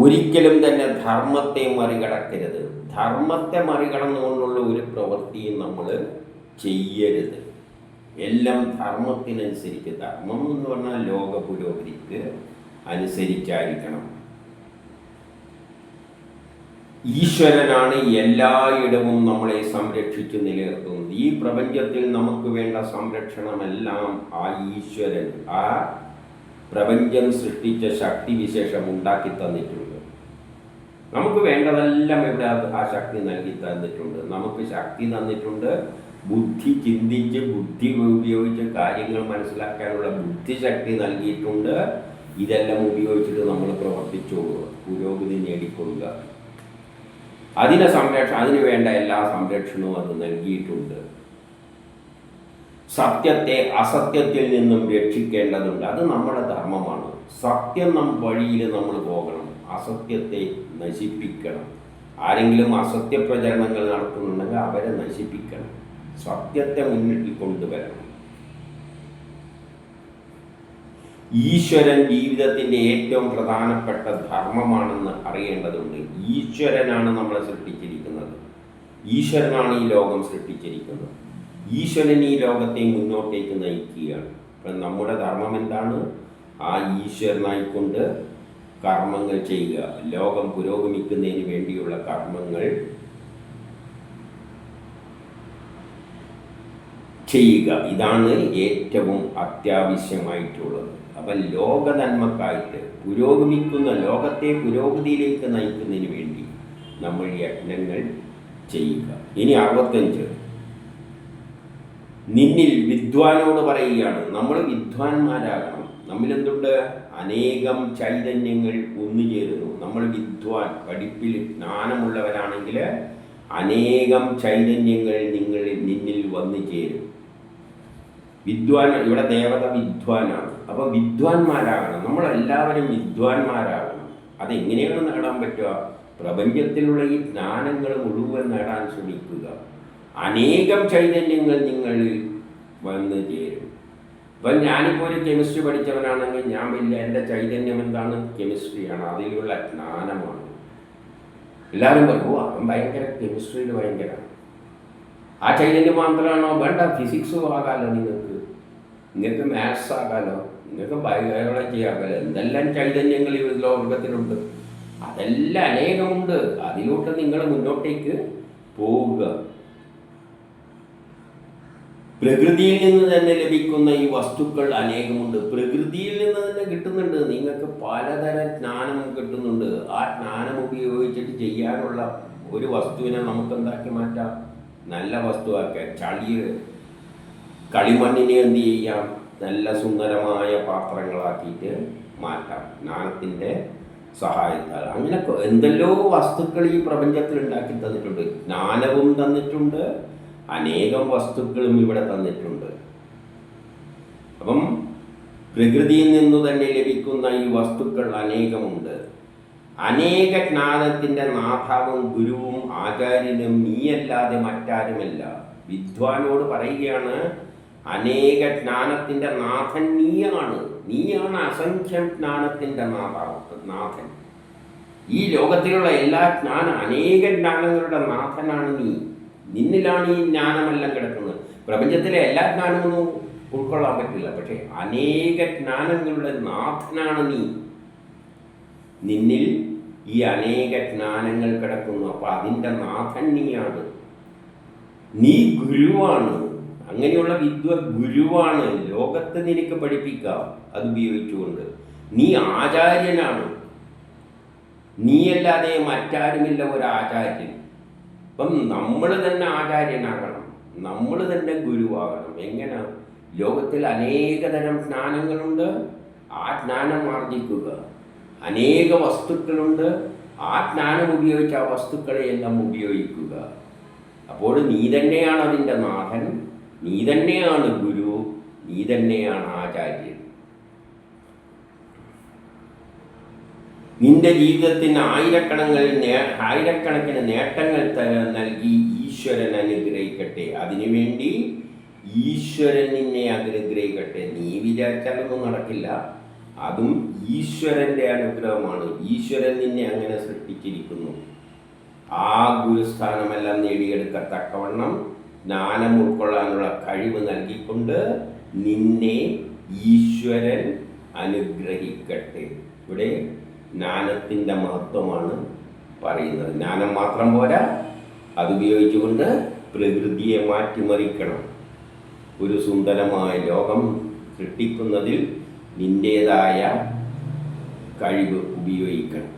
ഒരിക്കലും തന്നെ ധർമ്മത്തെ മറികടക്കരുത്. ധർമ്മത്തെ മറികടന്നുകൊണ്ടുള്ള ഒരു പ്രവൃത്തിയും നമ്മൾ ചെയ്യരുത്. എല്ലാം ധർമ്മത്തിനനുസരിച്ച്. ധർമ്മം എന്ന് പറഞ്ഞാൽ ലോക പുരോഗതിക്ക് അനുസരിച്ചായിരിക്കണം. ഈശ്വരനാണ് എല്ലായിടവും നമ്മളെ സംരക്ഷിച്ച് നിലനിർത്തുന്നത്. ഈ പ്രപഞ്ചത്തിൽ നമുക്ക് വേണ്ട സംരക്ഷണമെല്ലാം ആ ഈശ്വരൻ, ആ പ്രപഞ്ചം സൃഷ്ടിച്ച ശക്തിവിശേഷം ഉണ്ടാക്കി തന്നിട്ടുണ്ട്. നമുക്ക് വേണ്ടതെല്ലാം ഇവിടെ ആ ശക്തി നൽകി തന്നിട്ടുണ്ട്. നമുക്ക് ശക്തി തന്നിട്ടുണ്ട്. ബുദ്ധി ചിന്തിച്ച്, ബുദ്ധി ഉപയോഗിച്ച് കാര്യങ്ങൾ മനസ്സിലാക്കാനുള്ള ബുദ്ധിശക്തി നൽകിയിട്ടുണ്ട്. ഇതെല്ലാം ഉപയോഗിച്ചിട്ട് നമ്മൾ പ്രവർത്തിച്ചോളുക, പുരോഗതി നേടിക്കൊള്ളുക. അതിന് വേണ്ട എല്ലാ സംരക്ഷണവും അത് നൽകിയിട്ടുണ്ട്. സത്യത്തെ അസത്യത്തിൽ നിന്നും രക്ഷിക്കേണ്ടതുണ്ട്. അത് നമ്മുടെ ധർമ്മമാണ്. സത്യം വഴിയിൽ നമ്മൾ പോകണം, അസത്യത്തെ നശിപ്പിക്കണം. ആരെങ്കിലും അസത്യ പ്രചരണങ്ങൾ നടത്തുന്നുണ്ടെങ്കിൽ അവരെ നശിപ്പിക്കണം. സത്യത്തെ മുന്നിൽ കൊണ്ടുവരണം. ഈശ്വരൻ ജീവിതത്തിൻ്റെ ഏറ്റവും പ്രധാനപ്പെട്ട ധർമ്മമാണെന്ന് അറിയേണ്ടതുണ്ട്. ഈശ്വരനാണ് നമ്മളെ സൃഷ്ടിച്ചിരിക്കുന്നത്. ഈശ്വരനാണ് ഈ ലോകം സൃഷ്ടിച്ചിരിക്കുന്നത്. ഈശ്വരൻ ഈ ലോകത്തെ മുന്നോട്ടേക്ക് നയിക്കുകയാണ്. അപ്പം നമ്മുടെ ധർമ്മം എന്താണ്? ആ ഈശ്വരനായിക്കൊണ്ട് കർമ്മങ്ങൾ ചെയ്യുക. ലോകം പുരോഗമിക്കുന്നതിന് വേണ്ടിയുള്ള കർമ്മങ്ങൾ ചെയ്യുക. ഇതാണ് ഏറ്റവും അത്യാവശ്യമായിട്ടുള്ളത്. അപ്പം ലോക നന്മക്കായിട്ട് പുരോഗമിക്കുന്ന ലോകത്തെ പുരോഗതിയിലേക്ക് നയിക്കുന്നതിന് വേണ്ടി നമ്മൾ യജ്ഞങ്ങൾ ചെയ്യുക. ഇനി 65. നിന്നിൽ വിദ്വാനോട് പറയുകയാണ്, നമ്മൾ വിദ്വാൻമാരാകണം. നമ്മിലെന്തുണ്ട്? അനേകം ചൈതന്യങ്ങൾ ഒന്നുചേരുന്നു. നമ്മൾ വിദ്വാൻ, പഠിപ്പിൽ ജ്ഞാനമുള്ളവരാണെങ്കിൽ അനേകം ചൈതന്യങ്ങൾ നിന്നിൽ വന്നു ചേരും. വിദ്വാൻ, ഇവിടെ ദേവത വിദ്വാനാണ്. അപ്പോൾ വിദ്വാൻമാരാകണം. നമ്മളെല്ലാവരും വിദ്വാൻമാരാകണം. അതെങ്ങനെയാണ് നേടാൻ പറ്റുക? പ്രപഞ്ചത്തിലുള്ള ഈ ജ്ഞാനങ്ങൾ മുഴുവൻ നേടാൻ ശ്രമിക്കുക. അനേകം ചൈതന്യങ്ങൾ നിങ്ങളിൽ വന്നു ചേരും. അപ്പം ഞാനിപ്പോൾ ഒരു കെമിസ്ട്രി പഠിച്ചവനാണെങ്കിൽ ഞാൻ എൻ്റെ ചൈതന്യം എന്താണ്? കെമിസ്ട്രിയാണ്, അതിലുള്ള ജ്ഞാനമാണ്. എല്ലാവരും പറയും, അവൻ ഭയങ്കര കെമിസ്ട്രിയിൽ ഭയങ്കര. ആ ചൈതന്യം മാത്രമാണോ? വേണ്ട, ഫിസിക്സും ആകാമല്ലോ, നിങ്ങൾക്ക് മാത്സ് ആകാമല്ലോ, നിങ്ങൾക്ക് ബയോളജി ആകാമല്ലോ. എന്തെല്ലാം ചൈതന്യങ്ങൾ ഈ ലോകത്തിലുണ്ട്, അതെല്ലാം അനേകമുണ്ട്. അതിലോട്ട് നിങ്ങൾ മുന്നോട്ടേക്ക് പോവുക. പ്രകൃതിയിൽ നിന്ന് തന്നെ ലഭിക്കുന്ന ഈ വസ്തുക്കൾ അനേകമുണ്ട്. പ്രകൃതിയിൽ നിന്ന് തന്നെ കിട്ടുന്നുണ്ട്. നിങ്ങൾക്ക് പലതരം ജ്ഞാനം കിട്ടുന്നുണ്ട്. ആ ജ്ഞാനം ഉപയോഗിച്ചിട്ട് ചെയ്യാനുള്ള ഒരു വസ്തുവിനെ നമുക്ക് എന്താക്കി മാറ്റാം? നല്ല വസ്തുവാക്കാം. കളിമണ്ണിനെ എന്ത് ചെയ്യാം, നല്ല സുന്ദരമായ പാത്രങ്ങളാക്കിയിട്ട് മാറ്റാം ജ്ഞാനത്തിൻ്റെ സഹായത്താൽ. അങ്ങനെ എന്തെല്ലോ വസ്തുക്കൾ ഈ പ്രപഞ്ചത്തിൽ ഉണ്ടാക്കി തന്നിട്ടുണ്ട്. ജ്ഞാനവും തന്നിട്ടുണ്ട്, അനേകം വസ്തുക്കളും ഇവിടെ തന്നിട്ടുണ്ട്. അപ്പം പ്രകൃതിയിൽ നിന്നു തന്നെ ലഭിക്കുന്ന ഈ വസ്തുക്കൾ അനേകമുണ്ട്. അനേക ജ്ഞാനത്തിൻ്റെ നാഥാവും ഗുരുവും ആചാര്യനും നീയല്ലാതെ മറ്റാരുമല്ല. വിദ്വാനോട് പറയുകയാണ്, അനേക ജ്ഞാനത്തിൻ്റെ നാഥൻ നീയാണ്. നീയാണ് അസംഖ്യം ജ്ഞാനത്തിൻ്റെ നാഥൻ. ഈ ലോകത്തിലുള്ള എല്ലാ അനേക ജ്ഞാനങ്ങളുടെ നാഥനാണ് നീ. നിന്നിലാണ് ഈ ജ്ഞാനമെല്ലാം കിടക്കുന്നത്. പ്രപഞ്ചത്തിലെ എല്ലാ ജ്ഞാനമൊന്നും ഉൾക്കൊള്ളാൻ പറ്റില്ല, പക്ഷെ അനേക ജ്ഞാനങ്ങളുടെ നാഥനാണ് നീ. നിന്നിൽ ഈ അനേക ജ്ഞാനങ്ങൾ കിടക്കുന്നു. അപ്പം അതിൻ്റെ നാഥൻ നീയാണ്. നീ ഗുരുവാണ്. അങ്ങനെയുള്ള ഗുരുവാണ്. ലോകത്തെ നിനക്ക് പഠിപ്പിക്കാം അതുപയോഗിച്ചുകൊണ്ട്. നീ ആചാര്യനാണ്. നീയല്ലാതെ മറ്റാരുമില്ല ഒരാചാര്യൻ. അപ്പം നമ്മൾ തന്നെ ആചാര്യനാകണം, നമ്മൾ തന്നെ ഗുരുവാകണം. എങ്ങനെ? ലോകത്തിൽ അനേകതരം ജ്ഞാനങ്ങളുണ്ട്, ആ ജ്ഞാനം ആർജിക്കുക. അനേക വസ്തുക്കളുണ്ട്, ആ ജ്ഞാനം ഉപയോഗിച്ച് ആ വസ്തുക്കളെയെല്ലാം ഉപയോഗിക്കുക. അപ്പോൾ നീ തന്നെയാണ് അതിൻ്റെ നാഥൻ, നീ തന്നെയാണ് ഗുരു, നീ തന്നെയാണ് ആചാര്യൻ. നിന്റെ ജീവിതത്തിന് ആയിരക്കണക്കിന് നേട്ടങ്ങൾ നൽകി ഈശ്വരൻ അനുഗ്രഹിക്കട്ടെ. അതിനുവേണ്ടി ഈശ്വരൻ നിന്നെ അനുഗ്രഹിക്കട്ടെ. നീ വിചാരിച്ചാലൊന്നും നടക്കില്ല, അതും ഈശ്വരൻ്റെ അനുഗ്രഹമാണ്. ഈശ്വരൻ നിന്നെ അങ്ങനെ സൃഷ്ടിച്ചിരിക്കുന്നു. ആ ഗുരുസ്ഥാനമെല്ലാം നേടിയെടുക്കത്തക്കവണ്ണം ജ്ഞാനം ഉൾക്കൊള്ളാനുള്ള കഴിവ് നൽകിക്കൊണ്ട് നിന്നെ ഈശ്വരൻ അനുഗ്രഹിക്കട്ടെ. ഇവിടെ ജ്ഞാനത്തിൻ്റെ മഹത്വമാണ് പറയുന്നത്. ജ്ഞാനം മാത്രം പോരാ, അതുപയോഗിച്ചുകൊണ്ട് പ്രകൃതിയെ മാറ്റിമറിക്കണം. ഒരു സുന്ദരമായ ലോകം സൃഷ്ടിക്കുന്നതിൽ നിൻ്റേതായ കഴിവ് ഉപയോഗിക്കണം.